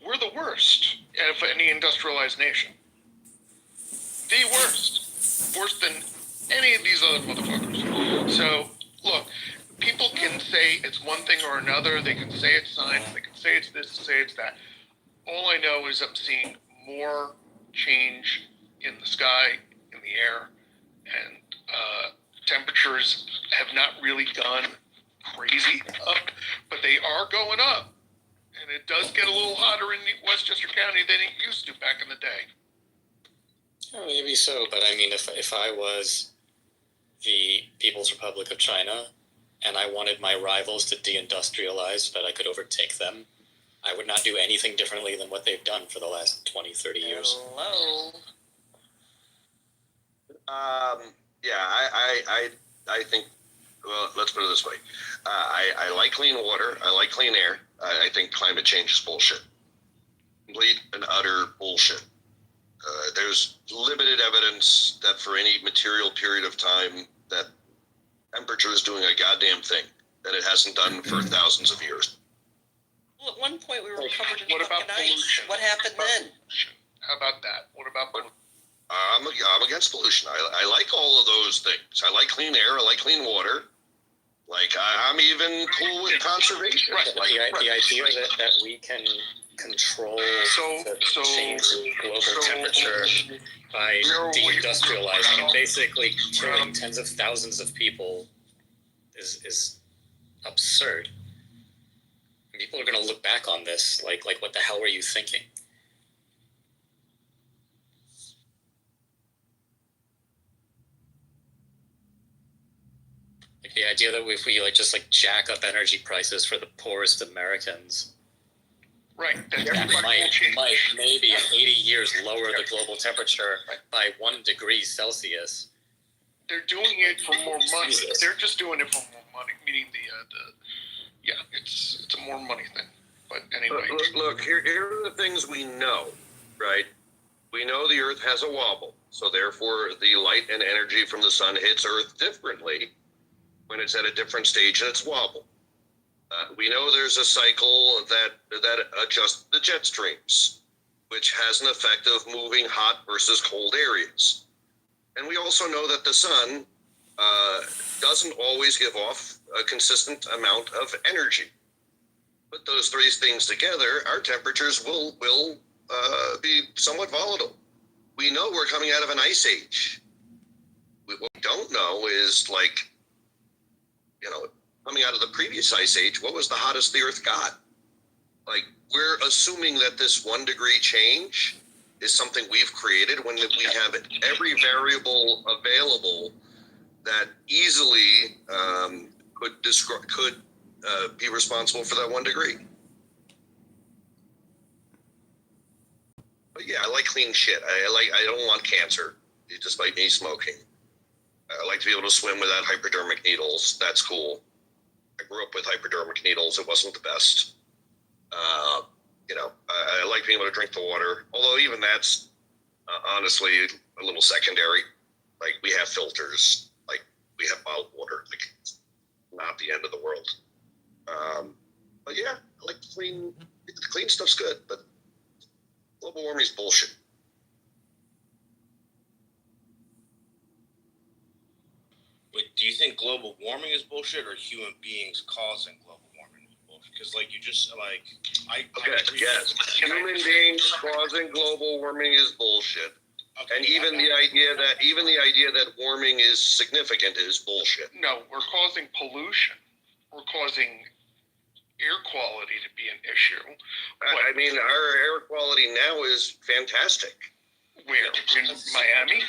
we're the worst of any industrialized nation. The worst. Worse than any of these other motherfuckers. So, look, people can say it's one thing or another. They can say it's science. They can say it's this, say it's that. All I know is I'm seeing more change in the sky, in the air, and temperatures have not really gone crazy up, but they are going up. And it does get a little hotter in Westchester County than it used to back in the day. Oh, maybe so, but I mean, if I was the People's Republic of China and I wanted my rivals to deindustrialize so that I could overtake them, I would not do anything differently than what they've done for the last 20, 30 years. Hello? Yeah, I think, well, let's put it this way. I like clean water. I like clean air. I think climate change is bullshit. Complete and utter bullshit. There's limited evidence that for any material period of time that temperature is doing a goddamn thing that it hasn't done for thousands of years. Well, at one point we were covered in What about fucking ice. pollution? What happened then? How about that? What about pollution? I'm against pollution. I like all of those things. I like clean air. I like clean water. Like, I'm even cool with conservation. Right. The idea that we can control the change in global temperature by deindustrializing and basically killing tens of thousands of people is absurd. People are going to look back on this like what the hell were you thinking? Like the idea that if we just jack up energy prices for the poorest Americans, right, that might maybe in 80 years lower the global temperature by 1 degree Celsius. They're doing it for more money. Jesus. They're just doing it for more money, meaning it's a more money thing. But anyway. Look, here are the things we know. right? We know the Earth has a wobble, so therefore the light and energy from the sun hits Earth differently when it's at a different stage in its wobble. We know there's a cycle that adjusts the jet streams, which has an effect of moving hot versus cold areas. And we also know that the sun doesn't always give off a consistent amount of energy. Put those three things together, our temperatures will be somewhat volatile. We know we're coming out of an ice age. What we don't know is, like, you know, coming out of the previous ice age, what was the hottest the Earth got? Like, we're assuming that this 1 degree change is something we've created when we have every variable available that easily could be responsible for that 1 degree. But yeah, I like clean shit. I don't want cancer, despite me smoking. I like to be able to swim without hypodermic needles. That's cool. I grew up with hypodermic needles. It wasn't the best. You know, I like being able to drink the water, although even that's honestly a little secondary. Like, we have filters, like we have bottled water. Like, it's not the end of the world. But yeah, I like the clean stuff's good, but global warming's bullshit. Wait, do you think global warming is bullshit, or human beings causing global warming is bullshit? Because, like, you just, like, Yes, human beings causing global warming is bullshit. Okay, and even the idea that warming is significant is bullshit. No, we're causing pollution. We're causing air quality to be an issue. I mean, our air quality now is fantastic. Where? In Miami?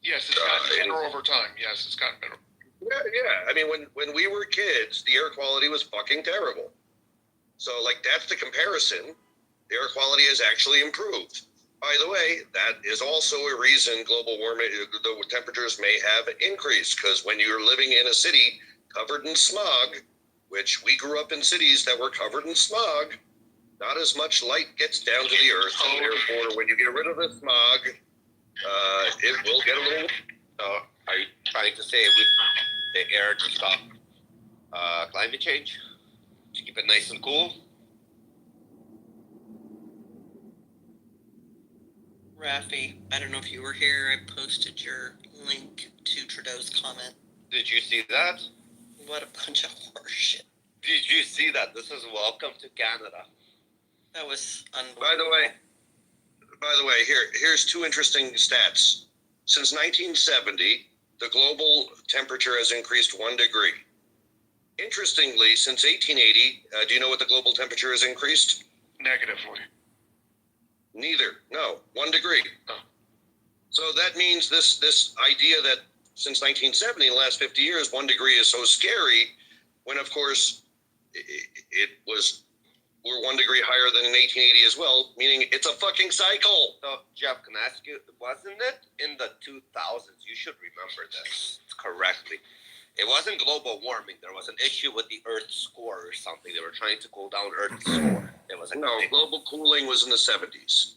Yes, it's gotten better over time. Yes, it's gotten better. Yeah. I mean, when we were kids, the air quality was fucking terrible. So, like, that's the comparison. The air quality has actually improved. By the way, that is also a reason global warming, the temperatures may have increased, because when you're living in a city covered in smog, which we grew up in cities that were covered in smog, not as much light gets down to the earth. And therefore, when you get rid of the smog, it will get a little. Are you trying to say with the air to stop climate change? To keep it nice and cool? Rafi, I don't know if you were here. I posted your link to Trudeau's comment. Did you see that? What a bunch of horseshit. Did you see that? This is welcome to Canada. That was unbelievable. By the way, here's two interesting stats. Since 1970, the global temperature has increased 1 degree. Interestingly, since 1880, do you know what the global temperature has increased? Negatively. Neither. No, 1 degree. So that means this idea that since 1970, in the last 50 years, 1 degree is so scary, when of course we're 1 degree higher than in 1880 as well, meaning it's a fucking cycle. So, Jeff, can I ask you, wasn't it in the 2000s? You should remember this correctly. It wasn't global warming. There was an issue with the Earth score or something. They were trying to cool down Earth's score. It was global cooling was in the 70s.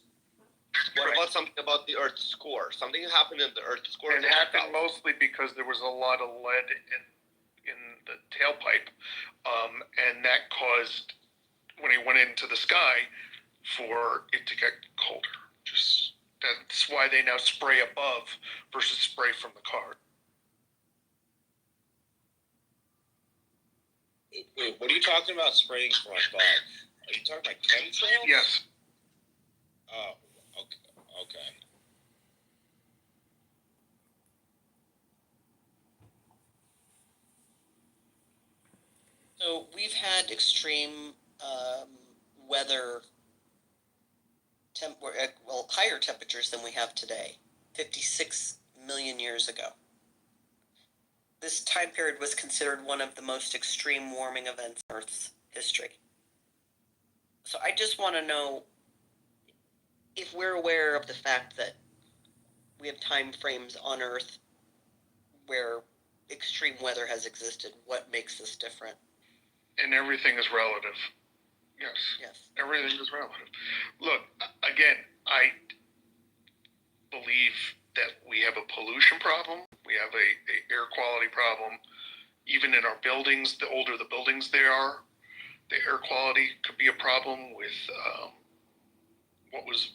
What about something about the Earth score? Something happened in the Earth score. It happened mostly because there was a lot of lead in the tailpipe, and that caused, when it went into the sky, for it to get colder. That's why they now spray above versus spray from the car. Wait, what are you talking about spraying from above? Are you talking about chemtrails? Yes. Oh, okay. So we've had extreme weather, higher temperatures than we have today, 56 million years ago. This time period was considered one of the most extreme warming events in Earth's history. So I just want to know if we're aware of the fact that we have time frames on Earth where extreme weather has existed. What makes this different? And everything is relative. Yes. Everything is relative. Look, again, I believe that we have a pollution problem. We have a air quality problem. Even in our buildings, the older the buildings they are, the air quality could be a problem with what was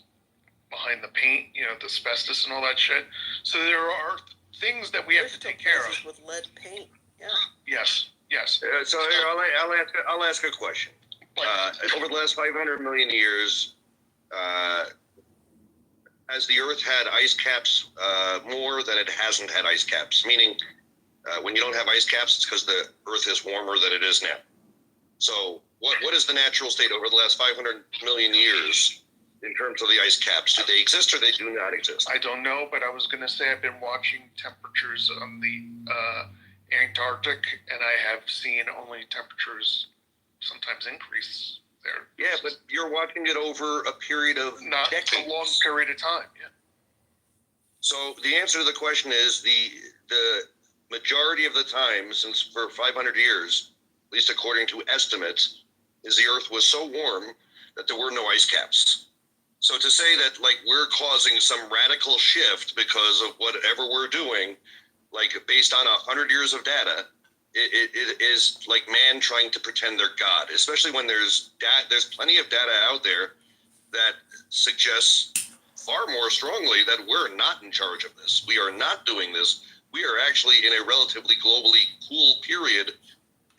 behind the paint, the asbestos and all that shit. So there are things that we have to take care of. With lead paint. Yeah. Yes. So here, I'll ask a question. Over the last 500 million years, has the Earth had ice caps more than it hasn't had ice caps? Meaning, when you don't have ice caps, it's because the Earth is warmer than it is now. So what is the natural state over the last 500 million years in terms of the ice caps? Do they exist or they do not exist? I don't know, but I was going to say I've been watching temperatures on the Antarctic, and I have seen only temperatures sometimes increase there. Yeah, but you're watching it over a period of not decades. a long period of time. Yeah. So the answer to the question is the majority of the time, since for 500 years, at least according to estimates, is the Earth was so warm that there were no ice caps. So to say that like we're causing some radical shift because of whatever we're doing, like based on 100 years of data, it is like man trying to pretend they're God, especially when there's plenty of data out there that suggests far more strongly that we're not in charge of this. We are not doing this. We are actually in a relatively globally cool period,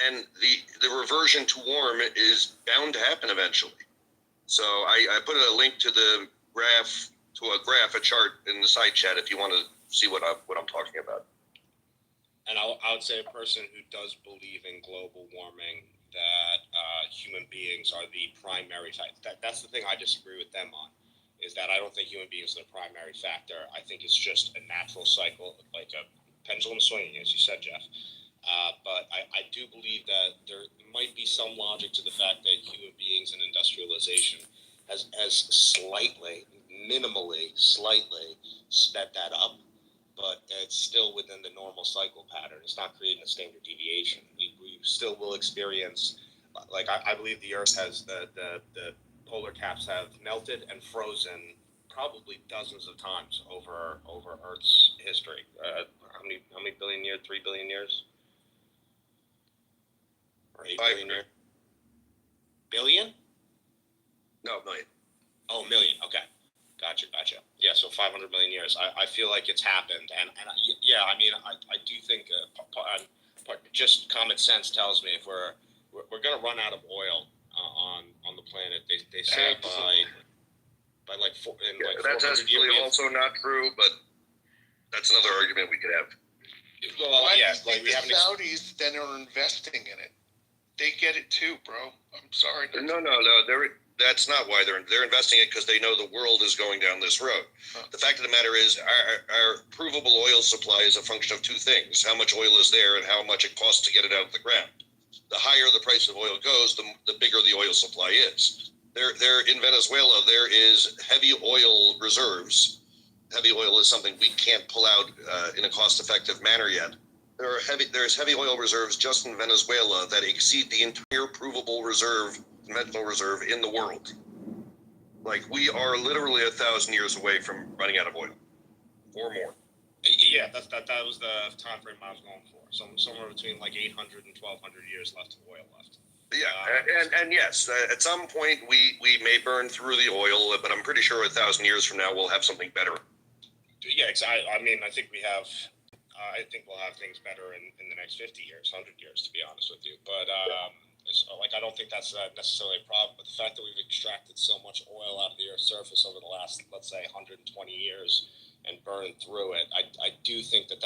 and the reversion to warm is bound to happen eventually. So I put a link to the graph, a chart in the side chat if you want to see what I'm talking about. And I would say a person who does believe in global warming, that human beings are the primary factor. That's the thing I disagree with them on, is that I don't think human beings are the primary factor. I think it's just a natural cycle, like a pendulum swinging, as you said, Jeff. But I do believe that there might be some logic to the fact that human beings and industrialization has minimally, slightly sped that up, but it's still within the normal cycle pattern. It's not creating a standard deviation. We still will experience, like I believe the Earth has the polar caps have melted and frozen probably dozens of times over Earth's history. How many billion years? 3 billion years? Or 8 billion years? Billion? No, million. Oh, million. Okay. Gotcha. Yeah, so 500 million years. I feel like it's happened. And yeah, I mean, I do think just common sense tells me if we're going to run out of oil on the planet, they say by like that's actually also not true, but that's another argument we could have. Well, yeah, like the Saudis then are investing in it. They get it too, bro. I'm sorry. No. That's not why they're investing it, because they know the world is going down this road. The fact of the matter is our provable oil supply is a function of two things: how much oil is there and how much it costs to get it out of the ground. The higher the price of oil goes, the bigger the oil supply is. There in Venezuela, there is heavy oil reserves. Heavy oil is something we can't pull out in a cost-effective manner yet. There's heavy oil reserves just in Venezuela that exceed the entire provable conventional reserve in the world. Like, we are literally 1,000 years away from running out of oil, or more. Yeah, that was the time frame I was going for. Somewhere between like 800 and 1,200 years left of oil left. Yeah, and yes, at some point we may burn through the oil, but I'm pretty sure 1,000 years from now we'll have something better. Yeah, I mean, I think we have. I think we'll have things better in the next 50 years, 100 years, to be honest with you. But I don't think that's necessarily a problem. But the fact that we've extracted so much oil out of the Earth's surface over the last, let's say, 120 years and burned through it, I do think that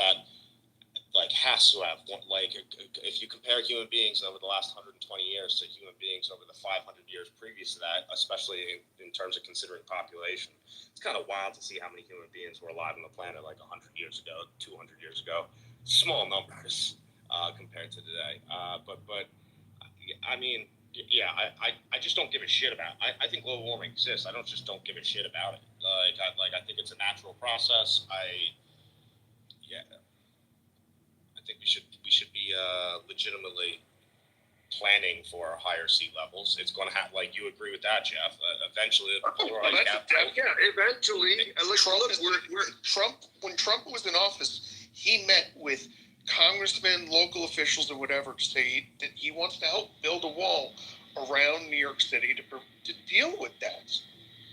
like has to have, like, if you compare human beings over the last 120 years to human beings over the 500 years previous to that, especially in terms of considering population, it's kind of wild to see how many human beings were alive on the planet like 100 years ago, 200 years ago. Small numbers compared to today. But I mean, yeah, I just don't give a shit about it. I think global warming exists. I don't give a shit about it. I think it's a natural process. I think we should be legitimately planning for higher sea levels. It's going to have, like, you agree with that, Jeff? Eventually, the polar ice cap. Eventually. When Trump was in office, he met with congressmen, local officials, or whatever to say that he wants to help build a wall around New York City to deal with that.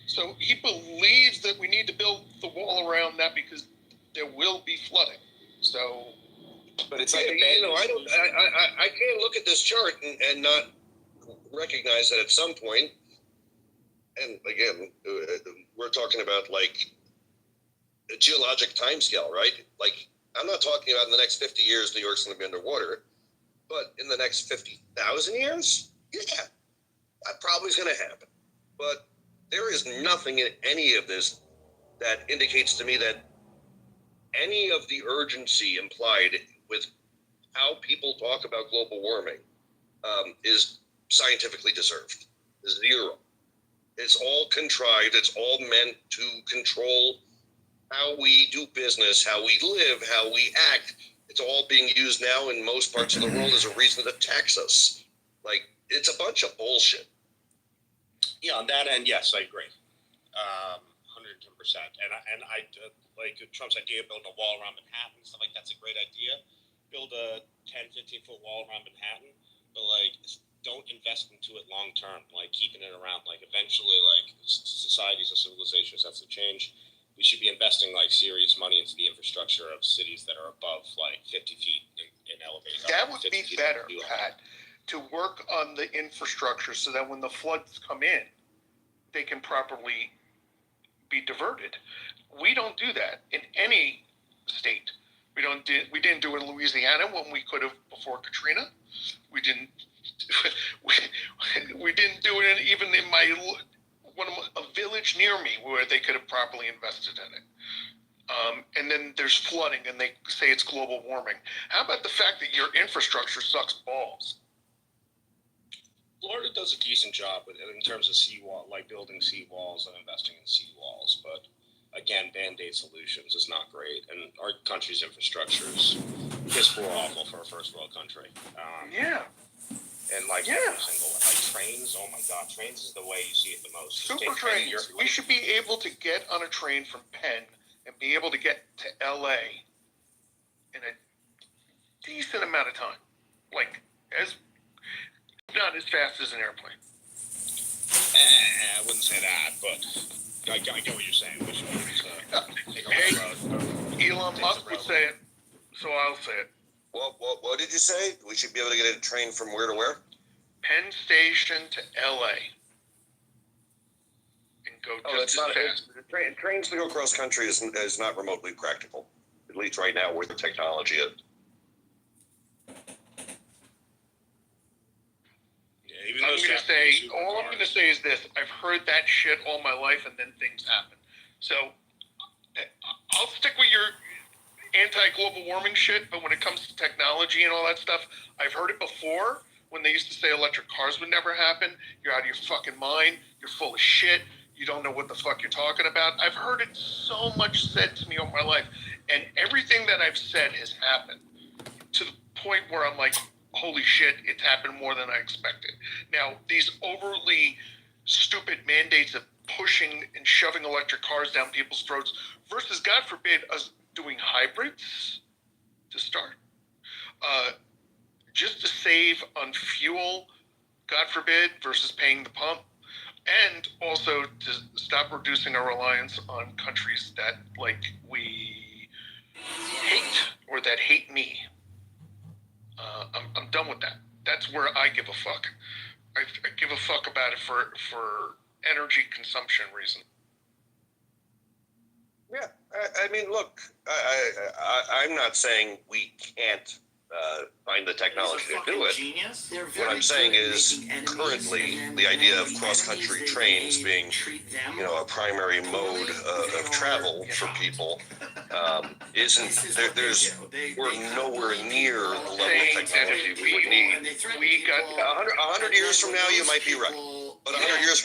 So he believes that we need to build the wall around that because there will be flooding. So, but it's like I can't look at this chart and not recognize that at some point, and again, we're talking about like a geologic timescale, right? Like, I'm not talking about in the next 50 years New York's going to be underwater, but in the next 50,000 years, yeah, that probably is going to happen. But there is nothing in any of this that indicates to me that any of the urgency implied with how people talk about global warming is scientifically deserved. Zero. It's all contrived. It's all meant to control how we do business, how we live, how we act. It's all being used now in most parts of the world as a reason to tax us. Like, it's a bunch of bullshit. Yeah, on that end, yes, I agree. 110%. And I like Trump's idea of building a wall around Manhattan, stuff like that's a great idea. Build a 10, 15-foot wall around Manhattan, but like don't invest into it long term, like keeping it around. Like eventually, like societies and civilizations have to change. We should be investing like serious money into the infrastructure of cities that are above like 50 feet in elevation. That would be better, Pat, to work on the infrastructure so that when the floods come in, they can properly be diverted. We don't do that in any state. We didn't do it in Louisiana when we could have before Katrina. We didn't do it even in a village near me where they could have properly invested in it. And then there's flooding and they say it's global warming. How about the fact that your infrastructure sucks balls? Florida does a decent job in terms of seawall, like building seawalls and investing in seawalls. But again, band-aid solutions is not great, and our country's infrastructure is piss poor awful for a first world country. Yeah. And like every single like trains, oh my god, trains is the way you see it the most. Super trains. We should be able to get on a train from Penn and be able to get to LA in a decent amount of time. Like not as fast as an airplane. I wouldn't say that, but I get what you're saying. We should take a road. Elon Musk would say it, so I'll say it. What did you say? We should be able to get a train from where to where? Penn Station to LA. And go just as fast. Trains to go cross country is not remotely practical, at least right now where the technology is. I'm going to say is this. I've heard that shit all my life and then things happen. So I'll stick with your anti-global warming shit, but when it comes to technology and all that stuff, I've heard it before when they used to say electric cars would never happen. You're out of your fucking mind. You're full of shit. You don't know what the fuck you're talking about. I've heard it so much said to me all my life, and everything that I've said has happened to the point where I'm like, holy shit, it's happened more than I expected. Now, these overly stupid mandates of pushing and shoving electric cars down people's throats versus, God forbid, us doing hybrids to start, just to save on fuel, God forbid, versus paying the pump, and also to stop reducing our reliance on countries that, like, we hate or that hate me. I'm done with that. That's where I give a fuck. I give a fuck about it for energy consumption reasons. Yeah, I mean, look, I'm not saying we can't find the technology to do it. What I'm saying is currently the idea of cross-country trains being, a primary mode of travel for people isn't. We're nowhere near the level of technology we would need. We got 100 years from now, you might be right. But 100 years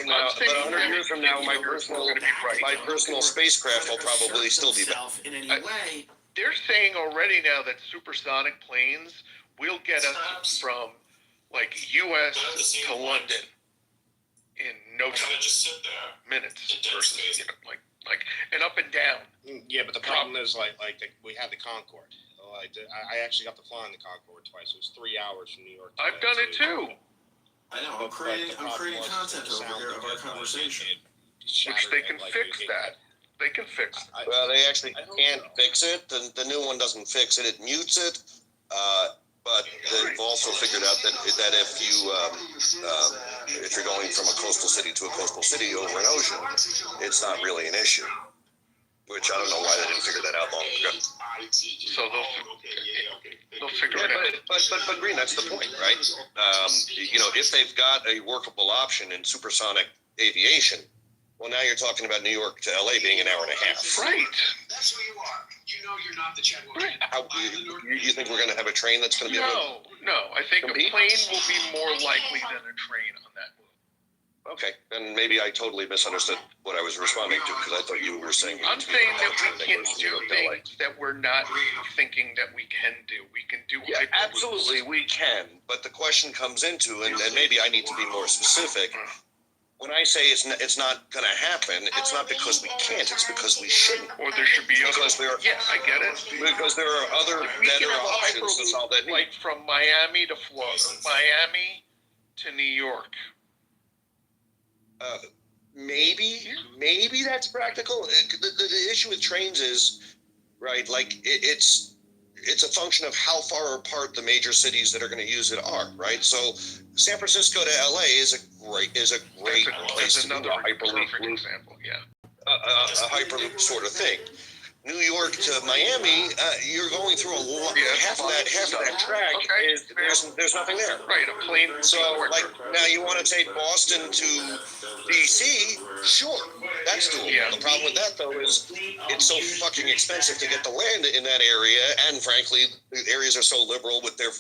from now, my personal spacecraft will probably still be back. They're saying already now that supersonic planes will get us from like U.S. to London in no time, minutes versus like and up and down. Yeah, but the problem is we had the Concorde. I actually got to fly on the Concorde twice. It was 3 hours from New York. I've done it too. I know. I'm creating content over here of our conversation. Which they can fix that. They can fix it. Well, they actually can't fix it. The new one doesn't fix it. It mutes it. But they've also figured out that if you're going from a coastal city to a coastal city over an ocean, it's not really an issue. Which I don't know why they didn't figure that out long ago. So they'll figure it out. But Green, that's the point, right? If they've got a workable option in supersonic aviation, well, now you're talking about New York to LA being an hour and a half. Right. That's who you are. You know you're not the Chadwick. Right. You think we're going to have a train that's going to be able to... No. I think a plane will be more likely than a train on that move. Okay, then maybe I totally misunderstood what I was responding to because I thought you were saying... I'm saying that we can do things that we're not thinking that we can do. We can do... Yeah, absolutely, we can. But the question comes into, and maybe I need to be more specific... When I say it's not going to happen, it's not because we can't. It's because we shouldn't. Or there should be other. Yeah, I get it. Because there are other better options to solve that need. Like from Miami to Florida, Miami to New York. Maybe that's practical. The issue with trains is, right? Like it's a function of how far apart the major cities that are going to use it are, right? So San Francisco to LA is a great place to do a Hyperloop example. Yeah, a Hyperloop sort of thing. New York to Miami, you're going through a lot. Half of that track is there's nothing there. Right, a plane. So like now you want to take Boston to DC? Sure, that's doable. Yeah. The problem with that though is it's so fucking expensive to get the land in that area, and frankly, the areas are so liberal with their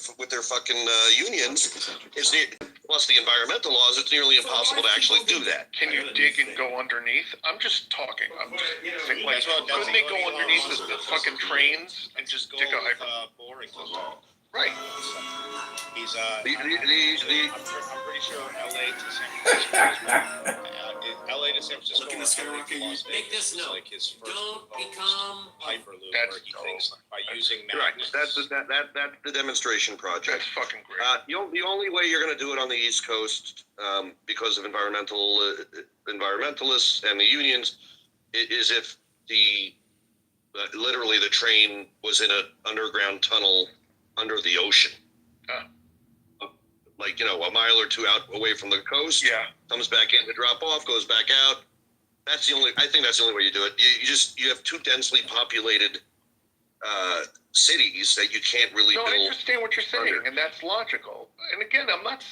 fucking unions. Plus the environmental laws, it's nearly impossible to actually do that. Can you dig and go underneath? I'm just talking. I'm just thinking, like, couldn't they go underneath the fucking trains and just dig a hyper? Boring. Right. He's the I'm pretty sure LA to San Francisco. LA to San Francisco. Look in the skyrocket. Make this note. Like his first Don't become Hyperloop, where he thinks by using magnets. That's the demonstration project. That's fucking great. The only way you're going to do it on the East Coast, because of environmentalists and the unions, is if literally the train was in an underground tunnel under the ocean. Like, a mile or two out away from the coast. Yeah. Comes back in to drop off, goes back out. I think that's the only way you do it. You have too densely populated cities that you can't really build. I understand what you're saying, and that's logical. And again, I'm not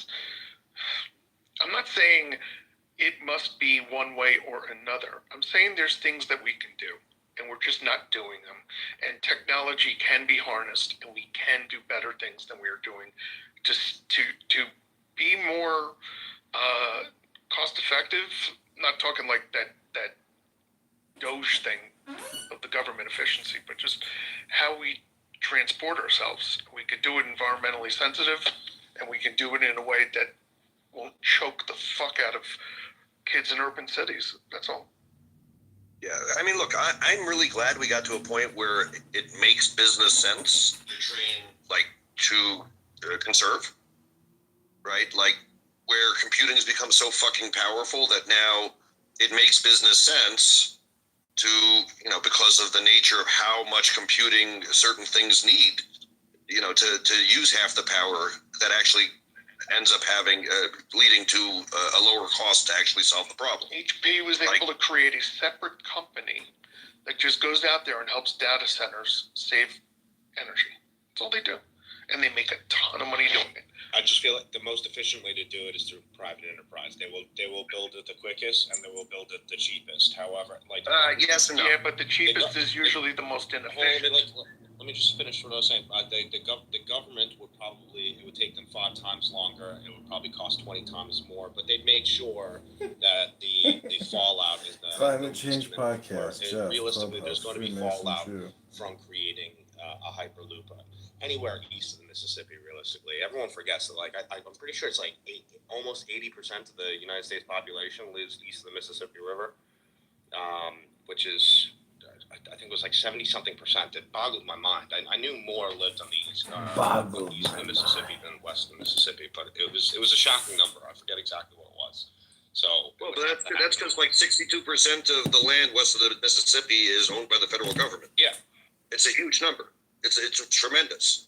saying it must be one way or another. I'm saying there's things that we can do, and we're just not doing them. And technology can be harnessed, and we can do better things than we are doing to be more cost effective. Not talking like that Doge thing of the government efficiency, but just how we transport ourselves. We could do it environmentally sensitive, and we can do it in a way that won't choke the fuck out of kids in urban cities. That's all. Yeah, I mean, look, I'm really glad we got to a point where it makes business sense, like, to conserve, right? Like, where computing has become so fucking powerful that now it makes business sense to, because of the nature of how much computing certain things need, to use half the power that actually ends up leading to a lower cost to actually solve the problem. HP was able to create a separate company that just goes out there and helps data centers save energy. That's all they do. And they make a ton of money doing it. I just feel like the most efficient way to do it is through private enterprise. They will build it the quickest, and they will build it the cheapest. However, yes and no. Yeah, but the cheapest is usually the most inefficient. Let me just finish what I was saying. The government it would take them 5 times longer. It would probably cost 20 times more, but they'd make sure that the fallout is the Climate Change Podcast. Realistically, there's going to be fallout from creating a Hyperloop. anywhere east of the Mississippi. Realistically, everyone forgets that. Like I'm pretty sure it's like almost 80% of the United States population lives east of the Mississippi River, which is I think it was like 70-something%. It boggled my mind. I knew more lived on the east, east of the Mississippi than west of the Mississippi, but it was a shocking number. I forget exactly what it was. So well, but that's because like 62% of the land west of the Mississippi is owned by the federal government. Yeah, it's a huge number. It's tremendous.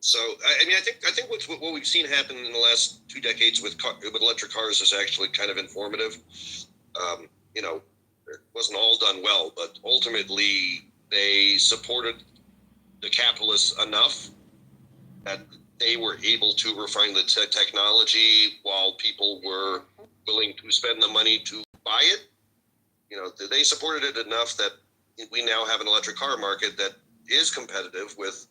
So I mean, I think what we've seen happen in the last 2 decades with electric cars is actually kind of informative. You know, it wasn't all done well, but ultimately they supported the capitalists enough that they were able to refine the technology while people were willing to spend the money to buy it. You know, they supported it enough that we now have an electric car market that is competitive with,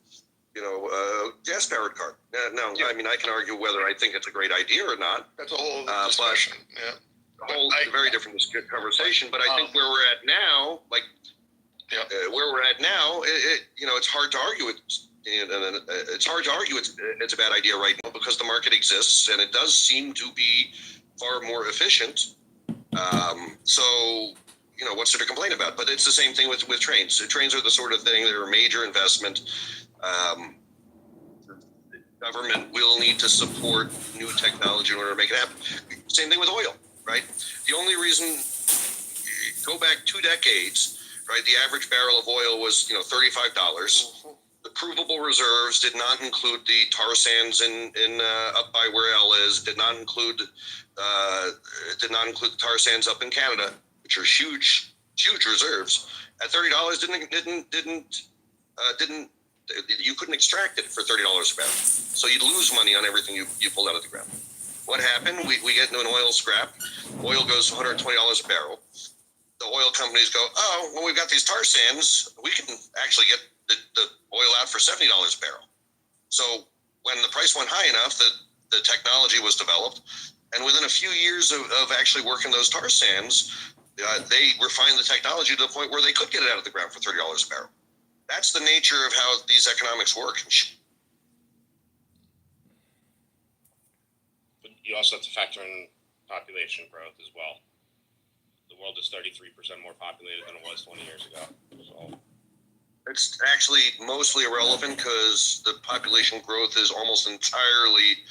you know, a gas-powered car. Now, I mean, I can argue whether I think it's a great idea or not. That's a whole discussion. Yeah. A whole very different conversation. But I think where we're at now, like where we're at now, you know, it's hard to argue it. It's hard to argue it's a bad idea right now because the market exists and it does seem to be far more efficient. So, you know, what's there to complain about? But it's the same thing with trains. Trains are the sort of thing that are a major investment. The government will need to support new technology in order to make it happen. Same thing with oil, right? The only reason, go back 2 decades, right? The average barrel of oil was, you know, $35. Mm-hmm. The provable reserves did not include the tar sands in up by where El is. Did not include the tar sands up in Canada, which are huge reserves. At $30, you couldn't extract it for $30 a barrel. So you'd lose money on everything you pulled out of the ground. What happened? We get into an oil scrap. Oil goes to $120 a barrel. The oil companies go, oh, well, we've got these tar sands. We can actually get the oil out for $70 a barrel. So when the price went high enough, the technology was developed. And within a few years of actually working those tar sands, they refined the technology to the point where they could get it out of the ground for $30 a barrel. That's the nature of how these economics work. But you also have to factor in population growth as well. The world is 33% more populated than it was 20 years ago. So it's actually mostly irrelevant because the population growth is almost entirely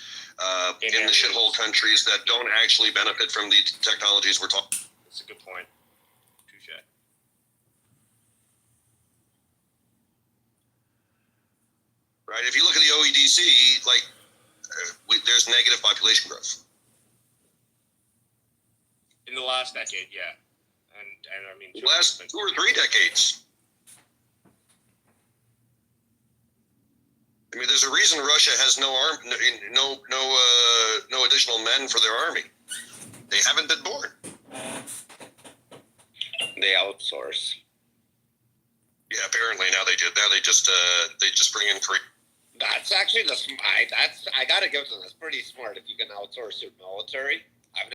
in the shithole countries that don't actually benefit from the technologies we're talking. That's a good point. Touche. Right. If you look at the OEDC, like there's negative population growth. In the last decade, yeah. And I mean, the last 2 or 3 decades. I mean, there's a reason Russia has no additional men for their army. They haven't been born. They outsource. Yeah, apparently now they do. Now they just bring in Korea. That's actually I gotta give them. That's pretty smart if you can outsource your military.